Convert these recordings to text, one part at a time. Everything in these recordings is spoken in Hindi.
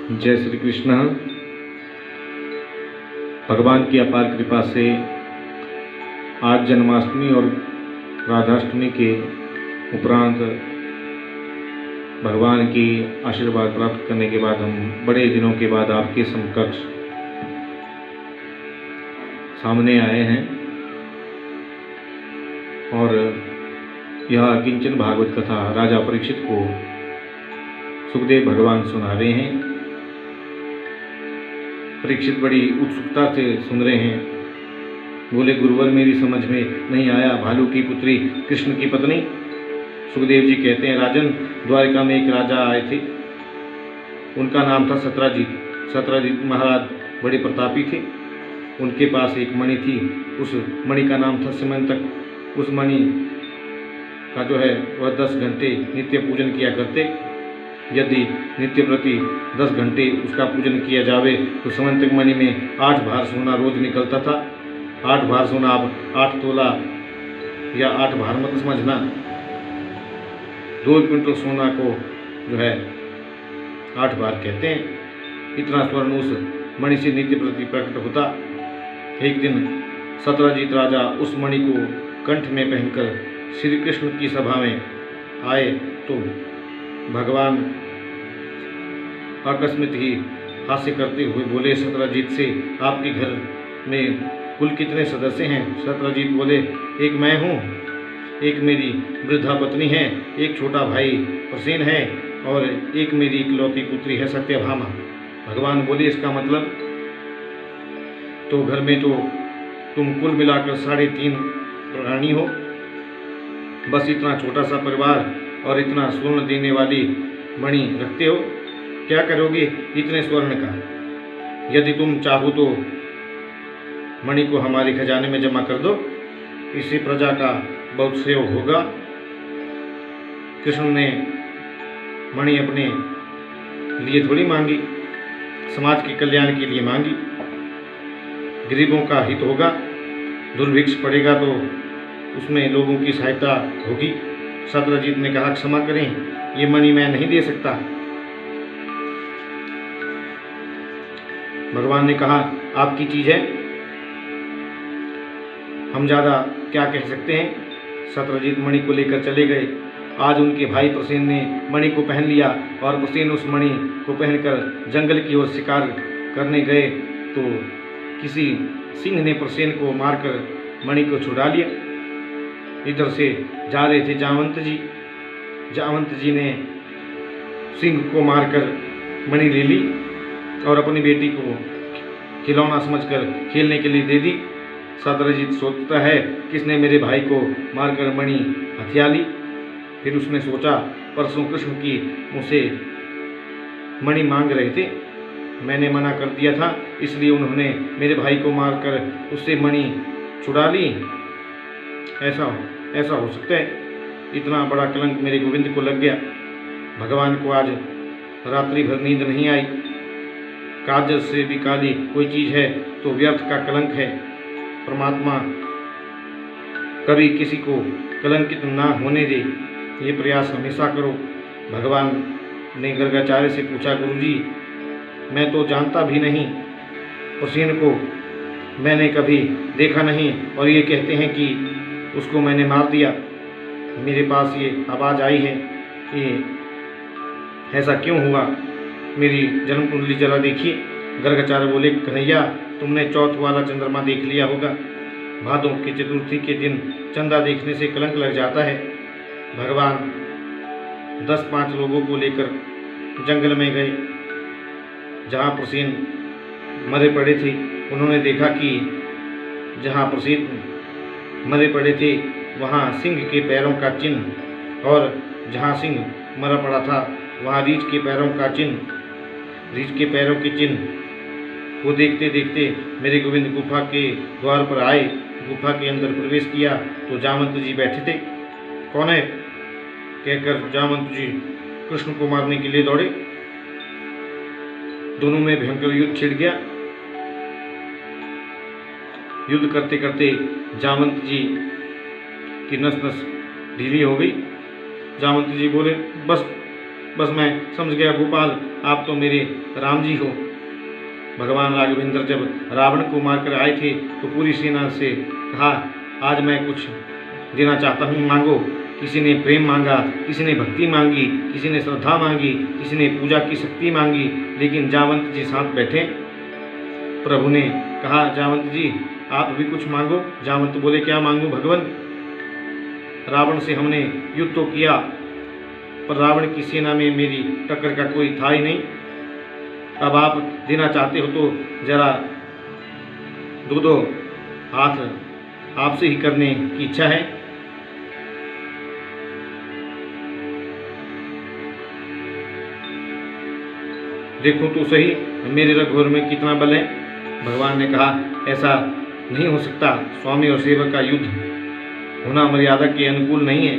जय श्री कृष्ण। भगवान की अपार कृपा से आज जन्माष्टमी और राधाष्टमी के उपरांत भगवान की आशीर्वाद प्राप्त करने के बाद हम बड़े दिनों के बाद आपके समकक्ष सामने आए हैं और यह किंचन भागवत कथा राजा परीक्षित को सुखदेव भगवान सुना रहे हैं। परीक्षित बड़ी उत्सुकता से सुन रहे हैं। बोले, गुरुवर मेरी समझ में नहीं आया, भालू की पुत्री कृष्ण की पत्नी। सुखदेव जी कहते हैं, राजन, द्वारिका में एक राजा आए थे, उनका नाम था सत्राजीत। सत्राजीत महाराज बड़े प्रतापी थे। उनके पास एक मणि थी, उस मणि का नाम था सिमंतक। उस मणि का जो है वह 10 घंटे नित्य पूजन किया करते। यदि नित्य प्रति 10 घंटे उसका पूजन किया जावे तो सिमंतक मणि में 8 भार सोना रोज निकलता था। 8 भार सोना, अब 8 तोला या 8 भार मत समझना, 2 क्विंटल सोना को जो है 8 भार कहते हैं। इतना स्वर्ण उस मणि से नित्य प्रति प्रकट होता। एक दिन सत्राजीत राजा उस मणि को कंठ में पहनकर श्री कृष्ण की सभा में आए तो भगवान आकस्मिक ही हास्य करते हुए बोले सत्राजीत से, आपके घर में कुल कितने सदस्य हैं? सत्राजीत बोले, एक मैं हूँ, एक मेरी वृद्धा पत्नी है, एक छोटा भाई प्रसेन है और एक मेरी इकलौती पुत्री है सत्यभामा। भगवान बोले, इसका मतलब तो घर में तो तुम कुल मिलाकर 3.5 प्राणी हो। बस इतना छोटा सा परिवार और इतना स्वर्ण देने वाली मणि रखते हो, क्या करोगे इतने स्वर्ण का? यदि तुम चाहो तो मणि को हमारे खजाने में जमा कर दो, इससे प्रजा का बहुत सहयोग होगा। कृष्ण ने मणि अपने लिए थोड़ी मांगी, समाज के कल्याण के लिए मांगी। गरीबों का हित होगा, दुर्भिक्ष पड़ेगा तो उसमें लोगों की सहायता होगी। सत्राजीत ने कहा, क्षमा करें, ये मणि मैं नहीं दे सकता। भगवान ने कहा, आपकी चीज है, हम ज़्यादा क्या कह सकते हैं। सत्राजीत मणि को लेकर चले गए। आज उनके भाई प्रसेन ने मणि को पहन लिया और प्रसेन उस मणि को पहनकर जंगल की ओर शिकार करने गए तो किसी सिंह ने प्रसेन को मारकर मणि को छुड़ा लिया। इधर से जा रहे थे जामवंत जी। जामवंत जी ने सिंह को मारकर मणि ले ली और अपनी बेटी को खिलौना समझकर खेलने के लिए दे दी। सत्राजीत सोचता है, किसने मेरे भाई को मारकर मणि हथिया ली। फिर उसने सोचा, परसों कृष्ण की मुझसे मणि मांग रहे थे, मैंने मना कर दिया था, इसलिए उन्होंने मेरे भाई को मारकर उससे मणि छुड़ा ली। ऐसा हो सकता है? इतना बड़ा कलंक मेरे गोविंद को लग गया। भगवान को आज रात्रि भर नींद नहीं आई। काजल से भी काली कोई चीज़ है तो व्यर्थ का कलंक है। परमात्मा कभी किसी को कलंकित ना होने दे, ये प्रयास हमेशा करो। भगवान ने गर्गाचार्य से पूछा, गुरुजी, मैं तो जानता भी नहीं, प्रसेन को मैंने कभी देखा नहीं और ये कहते हैं कि उसको मैंने मार दिया। मेरे पास ये आवाज़ आई है, ये ऐसा क्यों हुआ? मेरी जन्म कुंडली जरा देखिए। गर्गाचार्य बोले, कन्हैया, तुमने चौथ वाला चंद्रमा देख लिया होगा। भादों की चतुर्थी के दिन चंदा देखने से कलंक लग जाता है। भगवान 10-5 लोगों को लेकर जंगल में गए जहाँ प्रसेन मरे पड़े थे। उन्होंने देखा कि जहाँ प्रसेन मरे पड़े थे वहाँ सिंह के पैरों का चिन्ह और जहाँ सिंह मरा पड़ा था वहाँ रीछ के पैरों का चिन्ह, रीछ के पैरों के चिन्ह को देखते देखते मेरे गोविंद गुफा के द्वार पर आए। गुफा के अंदर प्रवेश किया तो जामवंत जी बैठे थे। कौन है कहकर जामवंत जी कृष्ण को मारने के लिए दौड़े। दोनों में भयंकर युद्ध छिड़ गया। युद्ध करते करते जामवंत जी की नस नस ढीली हो गई। जामवंत जी बोले, बस बस मैं समझ गया गोपाल, आप तो मेरे राम जी हो। भगवान राघवेंद्र जब रावण को मारकर आए थे तो पूरी सेना से कहा, आज मैं कुछ देना चाहता हूँ, मांगो। किसी ने प्रेम मांगा, किसी ने भक्ति मांगी, किसी ने श्रद्धा मांगी, किसी ने पूजा की शक्ति मांगी, लेकिन जावंत जी साथ बैठे। प्रभु ने कहा, जावंत जी आप भी कुछ मांगो। जावंत बोले, क्या मांगू भगवान? रावण से हमने युद्ध तो किया, पर रावण की सेना में मेरी टक्कर का कोई था ही नहीं। अब आप देना चाहते हो तो जरा दो हाथ आपसे ही करने की इच्छा है। देखो तो सही मेरे रघुवर में कितना बल है। भगवान ने कहा, ऐसा नहीं हो सकता, स्वामी और सेवक का युद्ध होना मर्यादा के अनुकूल नहीं है,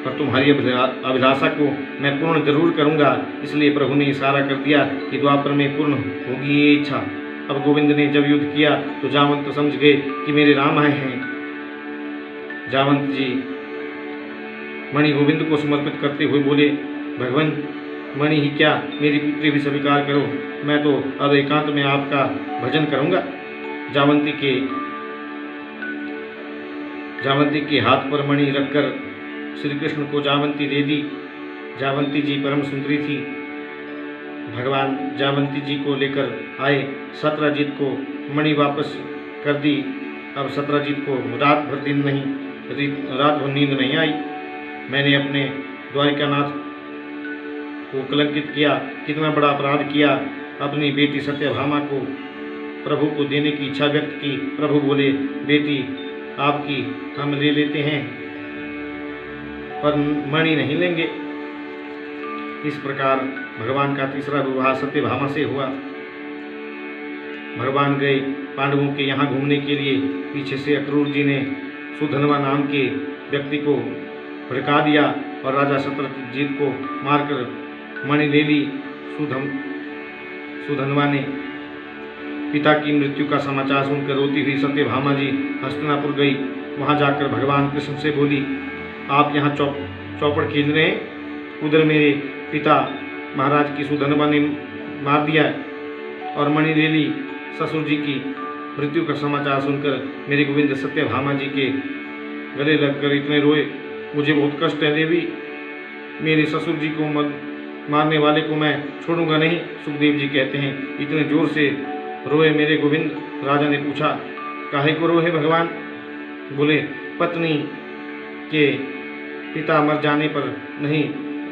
पर तुम्हारी अभिलाषा को मैं पूर्ण जरूर करूंगा। इसलिए प्रभु ने इशारा कर दिया कि द्वापर में पूर्ण होगी ये इच्छा। अब गोविंद ने जब युद्ध किया तो जावंत समझ गए कि मेरे राम आए हैं। जावंत जी मणि गोविंद को समर्पित करते हुए बोले, भगवान मणि ही क्या, मेरी पुत्री भी स्वीकार करो, मैं तो अब एकांत में आपका भजन करूंगा। जावंती के हाथ पर मणि रखकर श्री कृष्ण को जावंती दे दी। जावंती जी परम सुंदरी थी। भगवान जावंती जी को लेकर आए। सत्यजीत को मणि वापस कर दी। अब सत्यजीत को रात भर नींद नहीं आई। मैंने अपने द्वारिकानाथ को कलंकित किया, कितना बड़ा अपराध किया। अपनी बेटी सत्यभामा को प्रभु को देने की इच्छा व्यक्त की। प्रभु बोले, बेटी आपकी हम ले लेते हैं, पर मणि नहीं लेंगे। इस प्रकार भगवान का तीसरा विवाह सत्यभामा से हुआ। भगवान गए पांडवों के यहाँ घूमने के लिए। पीछे से अक्रूर जी ने सुधनवा नाम के व्यक्ति को भड़का दिया और राजा सत्यजीत को मारकर मणि ले ली। सुधनवा ने पिता की मृत्यु का समाचार सुनकर रोती हुई सत्यभामा जी हस्तिनापुर गई। वहां जाकर भगवान कृष्ण से बोली, आप यहाँ चौपड़ खेल रहे हैं, उधर मेरे पिता महाराज की सुधनवा ने मार दिया और मणि ले ली। ससुर जी की मृत्यु का समाचार सुनकर मेरे गोविंद सत्यभामा जी के गले लगकर इतने रोए, मुझे बहुत कष्ट है देवी। मेरे ससुर जी को मारने वाले को मैं छोड़ूंगा नहीं। सुखदेव जी कहते हैं, इतने जोर से रोए मेरे गोविंद। राजा ने पूछा, काहे को रोए भगवान? बोले, पत्नी के पिता मर जाने पर नहीं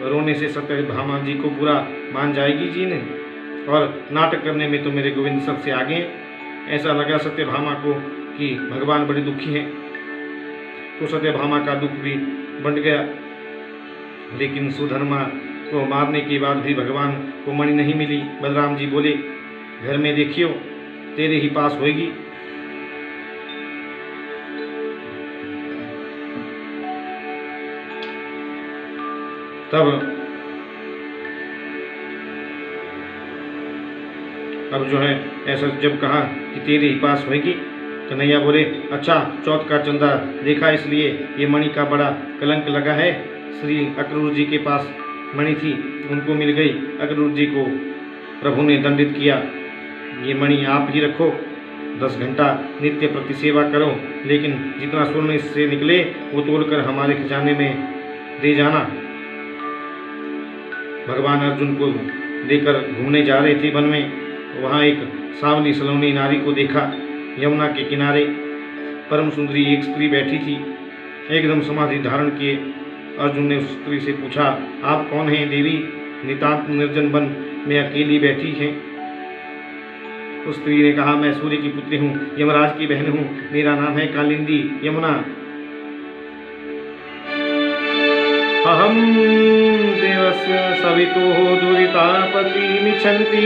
रोने से सत्यभामा जी को बुरा मान जाएगी जी ने, और नाटक करने में तो मेरे गोविंद सबसे आगे हैं। ऐसा लगा सत्यभामा को कि भगवान बड़े दुखी हैं। तो सत्यभामा का दुख भी बढ़ गया। लेकिन सुधर्मा को मारने के बाद भी भगवान को मणि नहीं मिली। बलराम जी बोले, घर में देखियो, तेरे ही पास होगी। तब अब जो है ऐसा जब कहा कि तेरे ही पास होगी, कन्हैया बोले, अच्छा चौथ का चंदा देखा इसलिए ये मणि का बड़ा कलंक लगा है। श्री अक्रूर जी के पास मणि थी, उनको मिल गई। अक्रूर जी को प्रभु ने दंडित किया, ये मणि आप ही रखो, 10 घंटा नित्य प्रति सेवा करो, लेकिन जितना स्वर्ण इससे निकले वो तोड़कर हमारे खजाने में दे जाना। भगवान अर्जुन को लेकर घूमने जा रहे थे वन में। वहाँ एक सांवली सलोनी नारी को देखा। यमुना के किनारे परम सुंदरी एक स्त्री बैठी थी, एकदम समाधि धारण किए। अर्जुन ने उस स्त्री से पूछा, आप कौन हैं देवी? नितांत निर्जन वन में अकेली बैठी हैं। उस स्त्री ने कहा, मैं सूर्य की पुत्री हूँ, यमराज की बहन हूँ, मेरा नाम है कालिंदी यमुना। अहम देवस्य सवितो दुरितापति मिच्छन्ति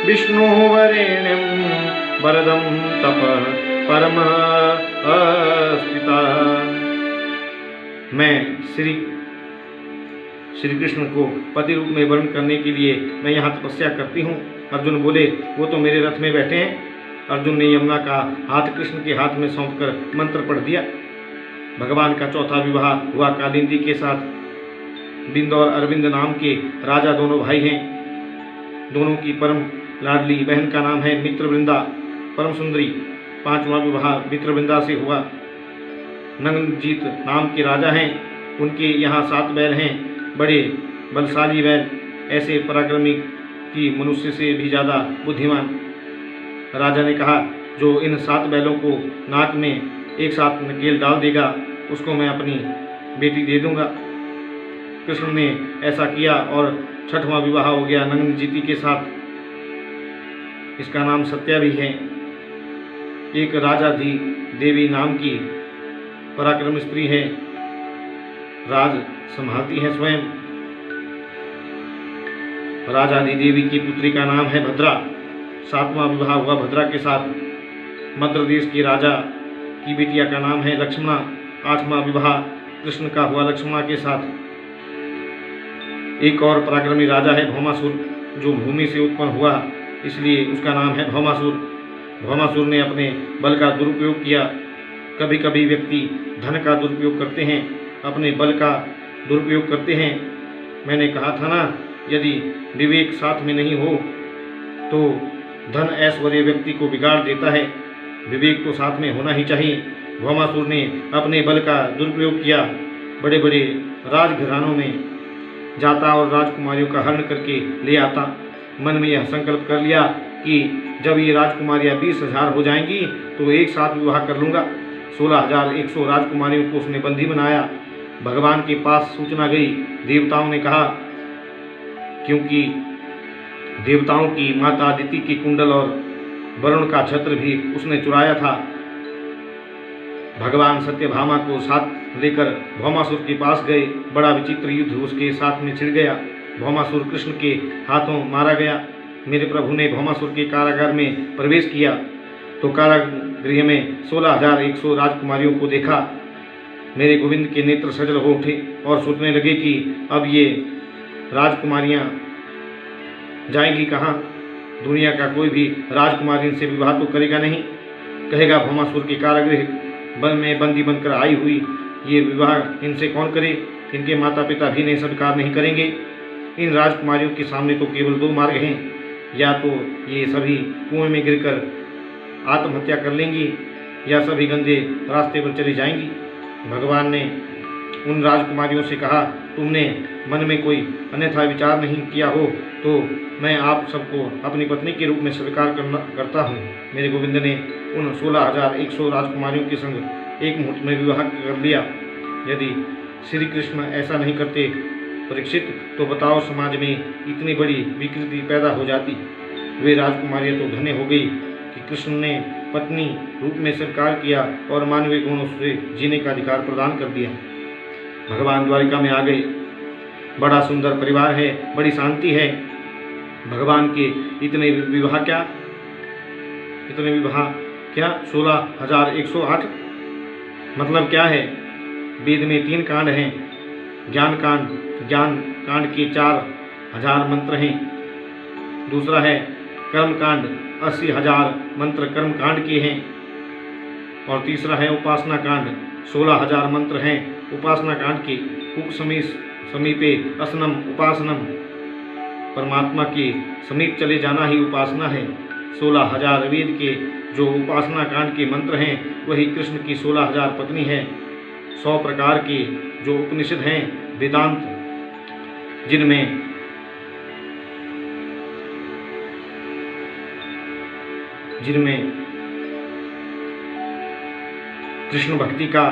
विष्णु वरेण्यं वरदं तप परम अस्थिता। मैं श्री कृष्ण को पति रूप में वर्ण करने के लिए मैं यहाँ तपस्या करती हूँ। अर्जुन बोले, वो तो मेरे रथ में बैठे हैं। अर्जुन ने यमुना का हाथ कृष्ण के हाथ में सौंपकर मंत्र पढ़ दिया। भगवान का चौथा विवाह हुआ कालिंदी के साथ। बिंद और अरविंद नाम के राजा दोनों भाई हैं। दोनों की परम लाडली बहन का नाम है मित्रवृंदा, परम सुंदरी। 5वां विवाह मित्रवृंदा से हुआ। नंगजीत नाम के राजा हैं। उनके यहाँ 7 बैल हैं, बड़े बलशाली बैल, ऐसे पराक्रमी कि मनुष्य से भी ज़्यादा बुद्धिमान। राजा ने कहा, जो इन 7 बैलों को नाक में एक साथ नकेल डाल देगा उसको मैं अपनी बेटी दे दूंगा। कृष्ण ने ऐसा किया और 6वां विवाह हो गया नंगजीती के साथ। इसका नाम सत्या भी है। एक राजा धी देवी नाम की पराक्रम स्त्री है, राज संभालती है स्वयं। राजा धी देवी की पुत्री का नाम है भद्रा। 7वां विवाह हुआ भद्रा के साथ। मद्र देश के राजा की बिटिया का नाम है लक्ष्मणा। 8वां विवाह कृष्ण का हुआ लक्ष्मणा के साथ। एक और पराक्रमी राजा है भौमासुर, जो भूमि से उत्पन्न हुआ, इसलिए उसका नाम है भौमासुर। भौमासुर ने अपने बल का दुरुपयोग किया। कभी कभी व्यक्ति धन का दुरुपयोग करते हैं, अपने बल का दुरुपयोग करते हैं। मैंने कहा था ना, यदि विवेक साथ में नहीं हो तो धन ऐश्वर्य व्यक्ति को बिगाड़ देता है। विवेक तो साथ में होना ही चाहिए। भौमासुर ने अपने बल का दुरुपयोग किया, बड़े बड़े राजघरानों में जाता और राजकुमारियों का हरण करके ले आता। मन में यह संकल्प कर लिया कि जब ये राजकुमारियाँ 20,000 हो जाएंगी तो एक साथ विवाह कर लूँगा। 16,100 राजकुमारियों को उसने बंदी बनाया। भगवान के पास सूचना गई। देवताओं ने कहा, क्योंकि देवताओं की माता अदिति की कुंडल और वरुण का छत्र भी उसने चुराया था। भगवान सत्यभामा को साथ लेकर भौमासुर के पास गए। बड़ा विचित्र युद्ध उसके साथ में छिड़ गया। भौमासुर कृष्ण के हाथों मारा गया। मेरे प्रभु ने भौमासुर के कारागार में प्रवेश किया तो कारागृह में 16,100 राजकुमारियों को देखा। मेरे गोविंद के नेत्र सजल हो उठे और सोचने लगे कि अब ये राजकुमारियाँ जाएंगी कहाँ। दुनिया का कोई भी राजकुमारी इनसे विवाह तो करेगा नहीं। कहेगा, भौमासुर के कारागृह में बंदी बनकर आई हुई, ये विवाह इनसे कौन करे। इनके माता पिता भी नहीं स्वीकार नहीं करेंगे। इन राजकुमारियों के सामने तो केवल 2 मार्ग हैं, या तो ये सभी कुएं में गिरकर आत्महत्या कर लेंगी या सभी गंदे रास्ते पर चली जाएंगी। भगवान ने उन राजकुमारियों से कहा, तुमने मन में कोई अन्यथा विचार नहीं किया हो तो मैं आप सबको अपनी पत्नी के रूप में स्वीकार करता हूँ। मेरे गोविंद ने उन 16,100 राजकुमारियों के संग एक मुहूर्त में विवाह कर लिया। यदि श्री कृष्ण ऐसा नहीं करते परीक्षित, तो बताओ समाज में इतनी बड़ी विकृति पैदा हो जाती। वे राजकुमारियाँ तो धन्य हो गई कि कृष्ण ने पत्नी रूप में स्वीकार किया और मानवीय गुणों से जीने का अधिकार प्रदान कर दिया। भगवान द्वारिका में आ गए। बड़ा सुंदर परिवार है, बड़ी शांति है। भगवान के इतने विवाह क्या 16,108 मतलब क्या है। वेद में 3 कांड हैं। ज्ञान कांड के 4,000 मंत्र हैं। दूसरा है कर्म कांड, 80,000 मंत्र कर्म कांड के हैं। और तीसरा है उपासना कांड, 16,000 मंत्र हैं उपासना कांड के। उप समीपे असनम उपासनम, परमात्मा के समीप चले जाना ही उपासना है। 16,000 वेद के जो उपासना कांड के मंत्र हैं वही कृष्ण की 16,000 पत्नी है। 100 प्रकार के जो उपनिषद हैं वेदांत, जिनमें कृष्ण भक्ति का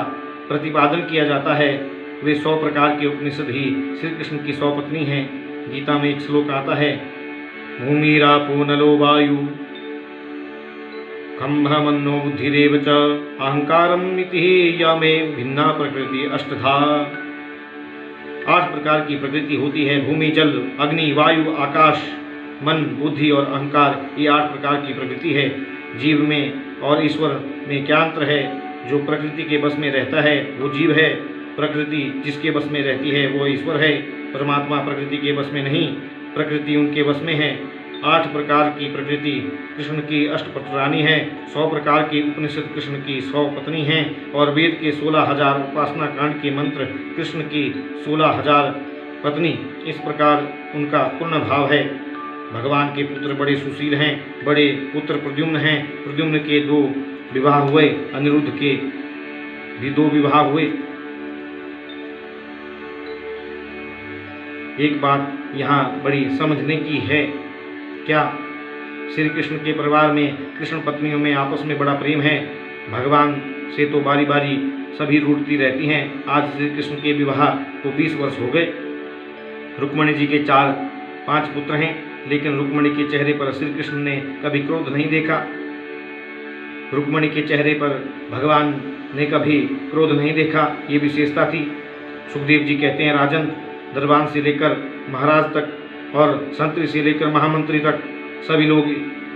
प्रतिपादन किया जाता है, वे 100 प्रकार के उपनिषद ही श्री कृष्ण की 100 पत्नी हैं। गीता में एक श्लोक आता है, भूमिरापो नलो वायु खं ब्रह्मणो बुद्धिरेव च अहंकारम इति या में भिन्ना प्रकृति अष्टधा। 8 प्रकार की प्रकृति होती है। भूमि, जल, अग्नि, वायु, आकाश, मन, बुद्धि और अहंकार, ये 8 प्रकार की प्रकृति है। जीव में और ईश्वर में क्या अंतर है। जो प्रकृति के बस में रहता है वो जीव है। प्रकृति जिसके बस में रहती है वो ईश्वर है। परमात्मा प्रकृति के बस में नहीं, प्रकृति उनके बस में है। 8 प्रकार की प्रकृति कृष्ण की अष्टपटरानी है। 100 प्रकार के उपनिषद कृष्ण की 100 पत्नी हैं और वेद के 16,000 उपासना कांड के मंत्र कृष्ण की 16,000 पत्नी, इस प्रकार उनका पूर्ण भाव है। भगवान के पुत्र बड़े सुशील हैं। बड़े पुत्र प्रद्युम्न हैं। प्रद्युम्न के 2 विवाह हुए, अनिरुद्ध के भी 2 विवाह हुए। एक बात यहाँ बड़ी समझने की है। क्या श्री कृष्ण के परिवार में कृष्ण पत्नियों में आपस में बड़ा प्रेम है। भगवान से तो बारी बारी सभी रूठती रहती हैं। आज श्री कृष्ण के विवाह को 20 वर्ष हो गए। रुक्मिणी जी के 4-5 पुत्र हैं, लेकिन रुक्मिणी के चेहरे पर श्री कृष्ण ने कभी क्रोध नहीं देखा। रुक्मिणी के चेहरे पर भगवान ने कभी क्रोध नहीं देखा, ये विशेषता थी। सुखदेव जी कहते हैं, राजन, दरबान से लेकर महाराज तक और संतरी से लेकर महामंत्री तक सभी लोग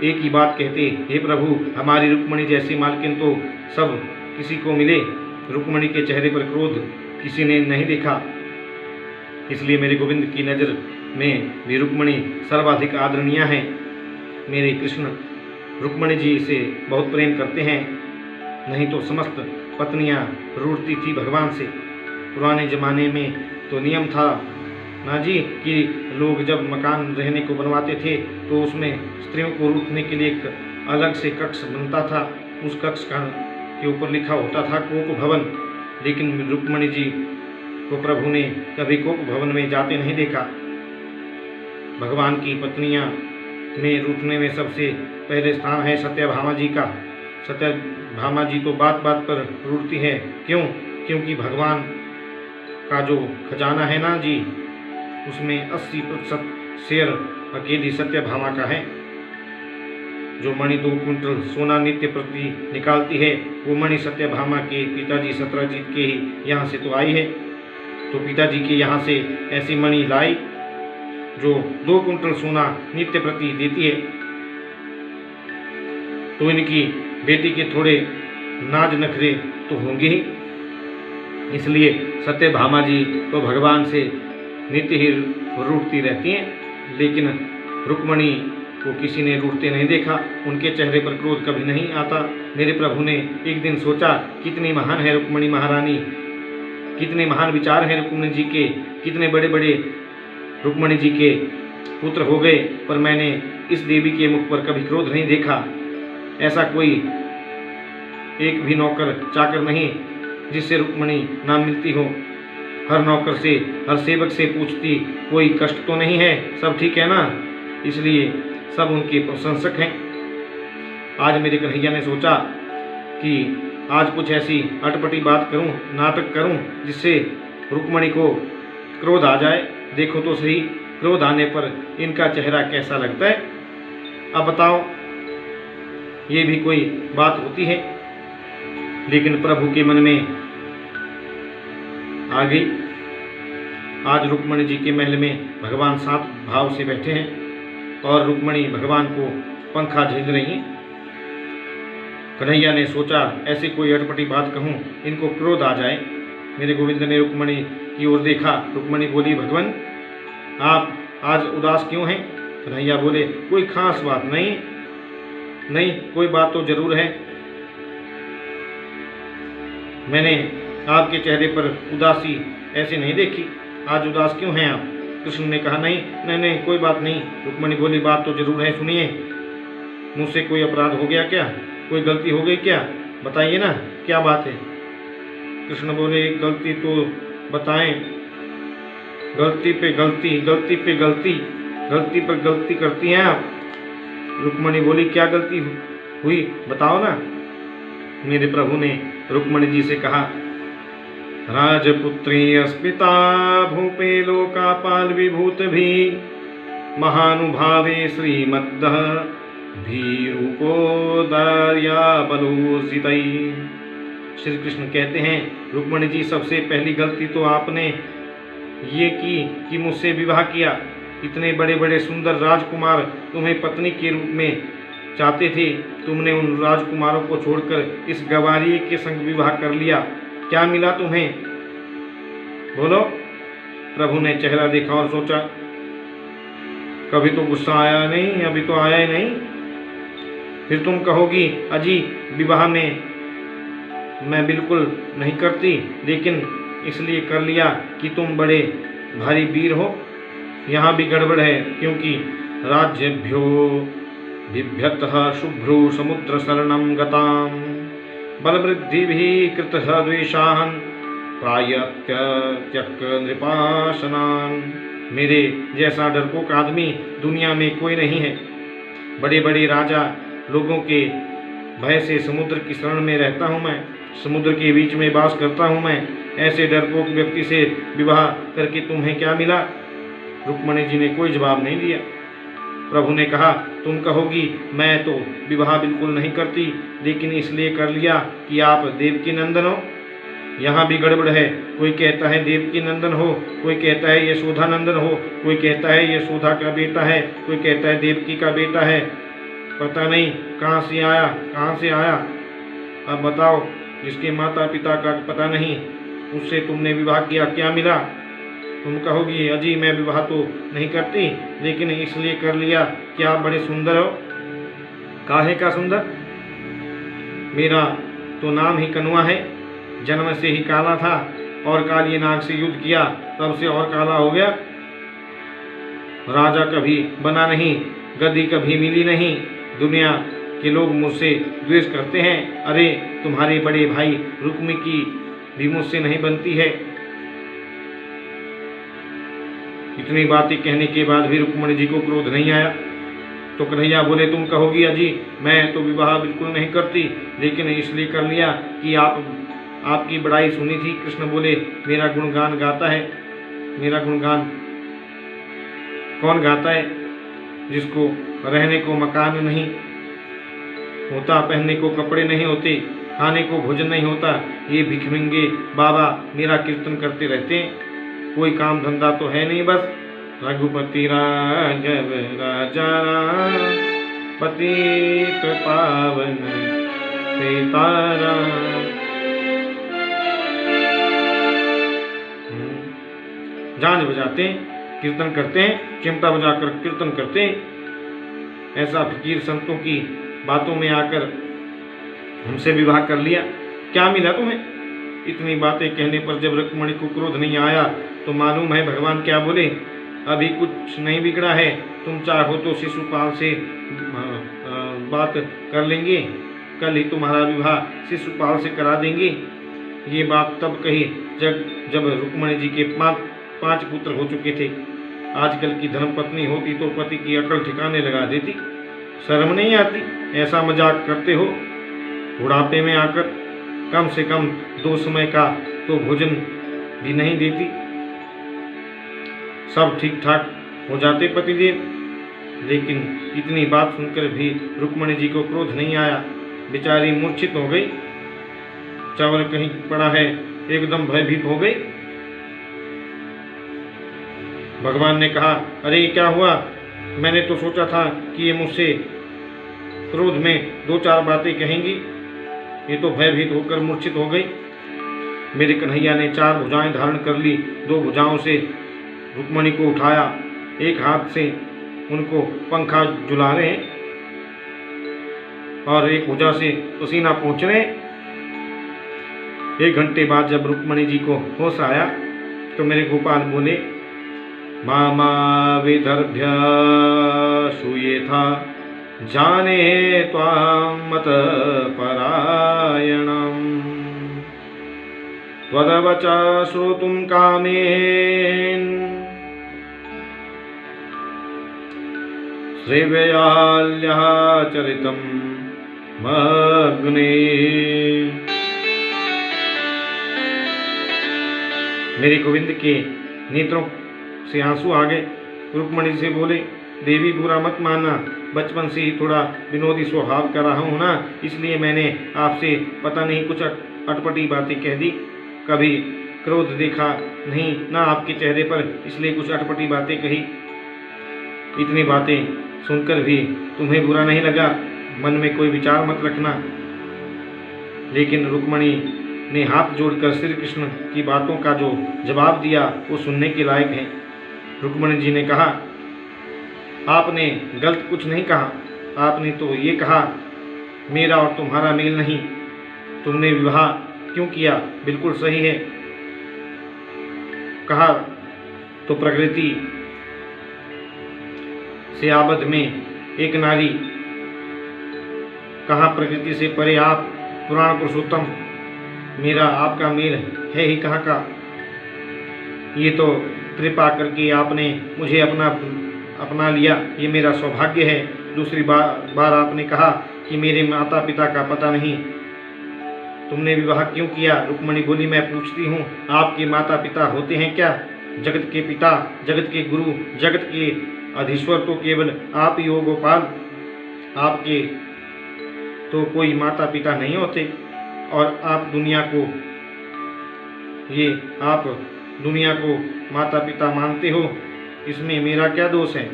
एक ही बात कहते, हे प्रभु, हमारी रुक्मिणी जैसी मालकिन तो सब किसी को मिले। रुक्मिणी के चेहरे पर क्रोध किसी ने नहीं देखा। इसलिए मेरे गोविंद की नज़र में भी रुक्मिणी सर्वाधिक आदरणीय है। मेरे कृष्ण रुक्मिणी जी से बहुत प्रेम करते हैं, नहीं तो समस्त पत्नियां रूठती थी भगवान से। पुराने ज़माने में तो नियम था ना जी कि लोग जब मकान रहने को बनवाते थे तो उसमें स्त्रियों को रूठने के लिए एक अलग से कक्ष बनता था। उस कक्ष के ऊपर लिखा होता था कोप भवन। लेकिन रुक्मिणी जी को प्रभु ने कभी कोप भवन में जाते नहीं देखा। भगवान की पत्नियां में रूठने में सबसे पहले स्थान है सत्यभामा जी का। सत्यभामा जी तो बात बात पर रूठती है। क्यों? क्योंकि भगवान का जो खजाना है ना जी, उसमें 80% शेयर अकेली सत्यभामा का है। जो मणि 2 कुंटल सोना नित्य प्रति निकालती है, वो मणि सत्यभामा के पिताजी सत्यजीत के ही यहाँ से तो आई है। तो पिताजी के यहाँ से ऐसी मणि लाई जो 2 कुंटल सोना नित्य प्रति देती है। तो इनकी बेटी के थोड़े नाज नखरे तो होंगे ही। इसलिए सत्यभामा जी तो भगवान से नित्य ही रूठती रहती हैं, लेकिन रुक्मिणी को किसी ने रूठते नहीं देखा। उनके चेहरे पर क्रोध कभी नहीं आता। मेरे प्रभु ने एक दिन सोचा, कितनी महान है रुक्मिणी महारानी, कितने महान विचार हैं रुक्मिणी जी के, कितने बड़े बड़े रुक्मिणी जी के पुत्र हो गए, पर मैंने इस देवी के मुख पर कभी क्रोध नहीं देखा। ऐसा कोई एक भी नौकर चाकर नहीं जिससे रुक्मिणी ना मिलती हो। हर नौकर से, हर सेवक से पूछती, कोई कष्ट तो नहीं है, सब ठीक है ना। इसलिए सब उनके प्रशंसक हैं। आज मेरे कन्हैया ने सोचा कि आज कुछ ऐसी अटपटी बात करूं, नाटक करूं, जिससे रुक्मिणी को क्रोध आ जाए। देखो तो सही, क्रोध आने पर इनका चेहरा कैसा लगता है। अब बताओ, ये भी कोई बात होती है। लेकिन प्रभु के मन में आ गई। आज रुक्मिणी जी के महल में भगवान 7 भाव से बैठे हैं और रुक्मिणी भगवान को पंखा झेल रही हैं। कन्हैया ने सोचा, ऐसी कोई अटपटी बात कहूँ, इनको क्रोध आ जाए। मेरे गोविंद ने रुक्मिणी की ओर देखा। रुक्मिणी बोली, भगवान आप आज उदास क्यों हैं? कन्हैया बोले, कोई खास बात नहीं, नहीं कोई बात तो जरूर है। मैंने आपके चेहरे पर उदासी ऐसे नहीं देखी, आज उदास क्यों हैं आप? कृष्ण ने कहा, नहीं नहीं नहीं कोई बात नहीं। रुक्मिणी बोली, बात तो जरूर है, सुनिए। मुझसे कोई अपराध हो गया क्या? कोई गलती हो गई क्या? बताइए ना, क्या बात है? कृष्ण बोले, गलती तो बताएं। गलती पे गलती, गलती पे गलती, गलती पर गलती करती हैं आप। रुक्मिणी बोली, क्या गलती हुई बताओ ना। मेरे प्रभु ने रुक्मिणी जी से कहा, राजपुत्री अस्मिता भूपे लोकापाल विभूत भी महानुभावे श्रीमद्दः भीरूपो दार्या बलोसितै। श्री कृष्ण कहते हैं, रुक्मिणी जी सबसे पहली गलती तो आपने ये की कि मुझसे विवाह किया। इतने बड़े बड़े सुंदर राजकुमार तुम्हें पत्नी के रूप में चाहते थे, तुमने उन राजकुमारों को छोड़कर इस गवारी के संग विवाह कर लिया। क्या मिला तुम्हें? बोलो। प्रभु ने चेहरा देखा और सोचा, कभी तो गुस्सा आया नहीं, अभी तो आया ही नहीं। फिर तुम कहोगी, अजी विवाह में मैं बिल्कुल नहीं करती, लेकिन इसलिए कर लिया कि तुम बड़े भारी वीर हो। यहाँ भी गड़बड़ है, क्योंकि राज्यभ्यो बिभ्यतः शुभ्रू समुद्र शरणं गतां बलवृद्धिभिः कृतः द्वेषान् प्रायत्यक नृपाशनान्। मेरे जैसा डरपोक आदमी दुनिया में कोई नहीं है। बड़े बड़े राजा लोगों के भय से समुद्र की शरण में रहता हूँ मैं, समुद्र के बीच में वास करता हूँ मैं। ऐसे डरपोक व्यक्ति से विवाह करके तुम्हें क्या मिला? रुक्मणी जी ने कोई जवाब नहीं दिया। प्रभु ने कहा, तुम कहोगी मैं तो विवाह बिल्कुल नहीं करती, लेकिन इसलिए कर लिया कि आप देवकी नंदन हो। यहाँ भी गड़बड़ है। कोई कहता है देवकी नंदन हो, कोई कहता है यशोधा नंदन हो, कोई कहता है यशोधा का बेटा है, कोई कहता है देवकी का बेटा है। पता नहीं कहाँ से आया। अब बताओ, जिसके माता पिता का पता नहीं, उससे तुमने विवाह किया, क्या मिला? तुम कहोगी अजी मैं विवाह तो नहीं करती, लेकिन इसलिए कर लिया कि आप बड़े सुंदर हो। काहे का सुंदर? मेरा तो नाम ही कनुआ है, जन्म से ही काला था और काली नाग से युद्ध किया तब से और काला हो गया। राजा कभी बना नहीं, गद्दी कभी मिली नहीं। दुनिया के लोग मुझसे द्वेष करते हैं। अरे तुम्हारे बड़े भाई रुक्मी की भी मुझसे नहीं बनती है। इतनी बातें कहने के बाद भी रुक्मणी जी को क्रोध नहीं आया, तो कन्हैया बोले, तुम कहोगी अजी मैं तो विवाह बिल्कुल नहीं करती, लेकिन इसलिए कर लिया कि आपकी बड़ाई सुनी थी। कृष्ण बोले, मेरा गुणगान गाता है। मेरा गुणगान कौन गाता है? जिसको रहने को मकान नहीं होता, पहनने को कपड़े नहीं होते, खाने को भोजन नहीं होता, ये भिखमंगे बाबा मेरा कीर्तन करते रहते हैं। कोई काम धंधा तो है नहीं, बस रघुपति राघव राजा पतित पावन सीताराम। झांझ बजाते हैं, कीर्तन करते हैं, चिमटा बजाकर कीर्तन करते हैं। ऐसा फकीर संतों की बातों में आकर हमसे विवाह कर लिया, क्या मिला तुम्हें? इतनी बातें कहने पर जब रुक्मणी को क्रोध नहीं आया तो मालूम है भगवान क्या बोले, अभी कुछ नहीं बिगड़ा है, तुम चाहो तो शिशुपाल से बात कर लेंगे, कल ही तुम्हारा विवाह शिशुपाल से करा देंगे। ये बात तब कही जब रुक्मणी जी के पांच पुत्र हो चुके थे। आजकल की धर्मपत्नी होती तो पति की अकल ठिकाने लगा देती। शर्म नहीं आती? ऐसा मजाक करते हो। बुढ़ापे में आकर कम से कम 2 समय का तो भोजन भी नहीं देती। सब ठीक ठाक हो जाते पतिदेव, लेकिन इतनी बात सुनकर भी रुक्मणी जी को क्रोध नहीं आया। बेचारी मूर्छित हो गई, चावल कहीं पड़ा है, एकदम भयभीत हो गई। भगवान ने कहा, अरे क्या हुआ? मैंने तो सोचा था कि ये मुझसे क्रोध में 2-4 बातें कहेंगी, ये तो भयभीत होकर मूर्छित हो गई। मेरे कन्हैया ने 4 भुजाएं धारण कर ली। 2 भुजाओं से रुक्मणी को उठाया, एक हाथ से उनको पंखा झुला रहे हैं और एक भुजा से पसीना पोंछ रहे हैं। 1 घंटे बाद जब रुक्मणी जी को होश आया तो मेरे गोपाल बोले, मामा विदर्भ्य सूये था जाने त्वां मत परायणम् त्वदवचा श्रोतुं कामेन श्रेवयाल्यः चरितं मग्ने। मेरे गोविंद के नेत्रों से आंसू आ गए। रुक्मणी से बोले, देवी बुरा मत मानना, बचपन से ही थोड़ा विनोदी स्वभाव का रहा हूँ ना, इसलिए मैंने आपसे पता नहीं कुछ अटपटी बातें कह दी। कभी क्रोध देखा नहीं ना आपके चेहरे पर, इसलिए कुछ अटपटी बातें कही। इतनी बातें सुनकर भी तुम्हें बुरा नहीं लगा? मन में कोई विचार मत रखना। लेकिन रुक्मणी ने हाथ जोड़कर श्री कृष्ण की बातों का जो जवाब दिया वो सुनने के लायक है। रुक्मणी जी ने कहा, आपने गलत कुछ नहीं कहा, आपने तो ये कहा मेरा और तुम्हारा मेल नहीं, तुमने विवाह क्यों किया बिल्कुल सही है। कहा तो प्रकृति से आबद्ध में एक नारी, कहा प्रकृति से परे आप पुराण पुरुषोत्तम, मेरा आपका मेल है ही कहाँ का। ये तो कृपा करके आपने मुझे अपना लिया, ये मेरा सौभाग्य है। दूसरी बार आपने कहा कि मेरे माता पिता का पता नहीं, तुमने विवाह क्यों किया। रुक्मणी बोली, मैं पूछती हूँ, आपके माता पिता होते हैं क्या? जगत के पिता, जगत के गुरु, जगत के अधीश्वर तो केवल आप ही हो गोपाल। आपके तो कोई माता पिता नहीं होते और आप दुनिया को माता पिता मानते हो, इसमें मेरा क्या दोष है।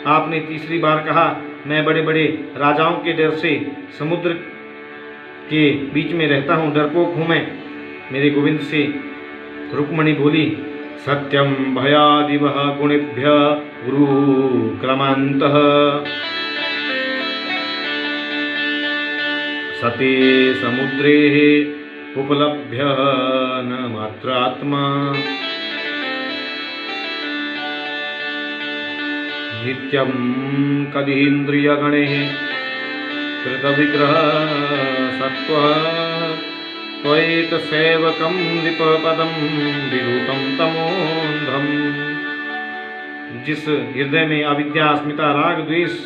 आपने तीसरी बार कहा, मैं बड़े बड़े राजाओं के डर से समुद्र के बीच में रहता हूँ, डरपोक हूँ मैं मेरे गोविंद से। रुक्मणी बोली, सत्यम भयादिवः गुणेभ्य गुरु क्रमान्तः सते समुद्रे उपलभ्य न मात्र आत्मा नित्यं कदीन्द्रियगणैः कृतविग्रह सत्त्वः त्वयैतसेवकं नृपपदं विरूतं तमोन्धम्। जिस हृदय में अविद्या, अस्मिता, राग, द्वेष,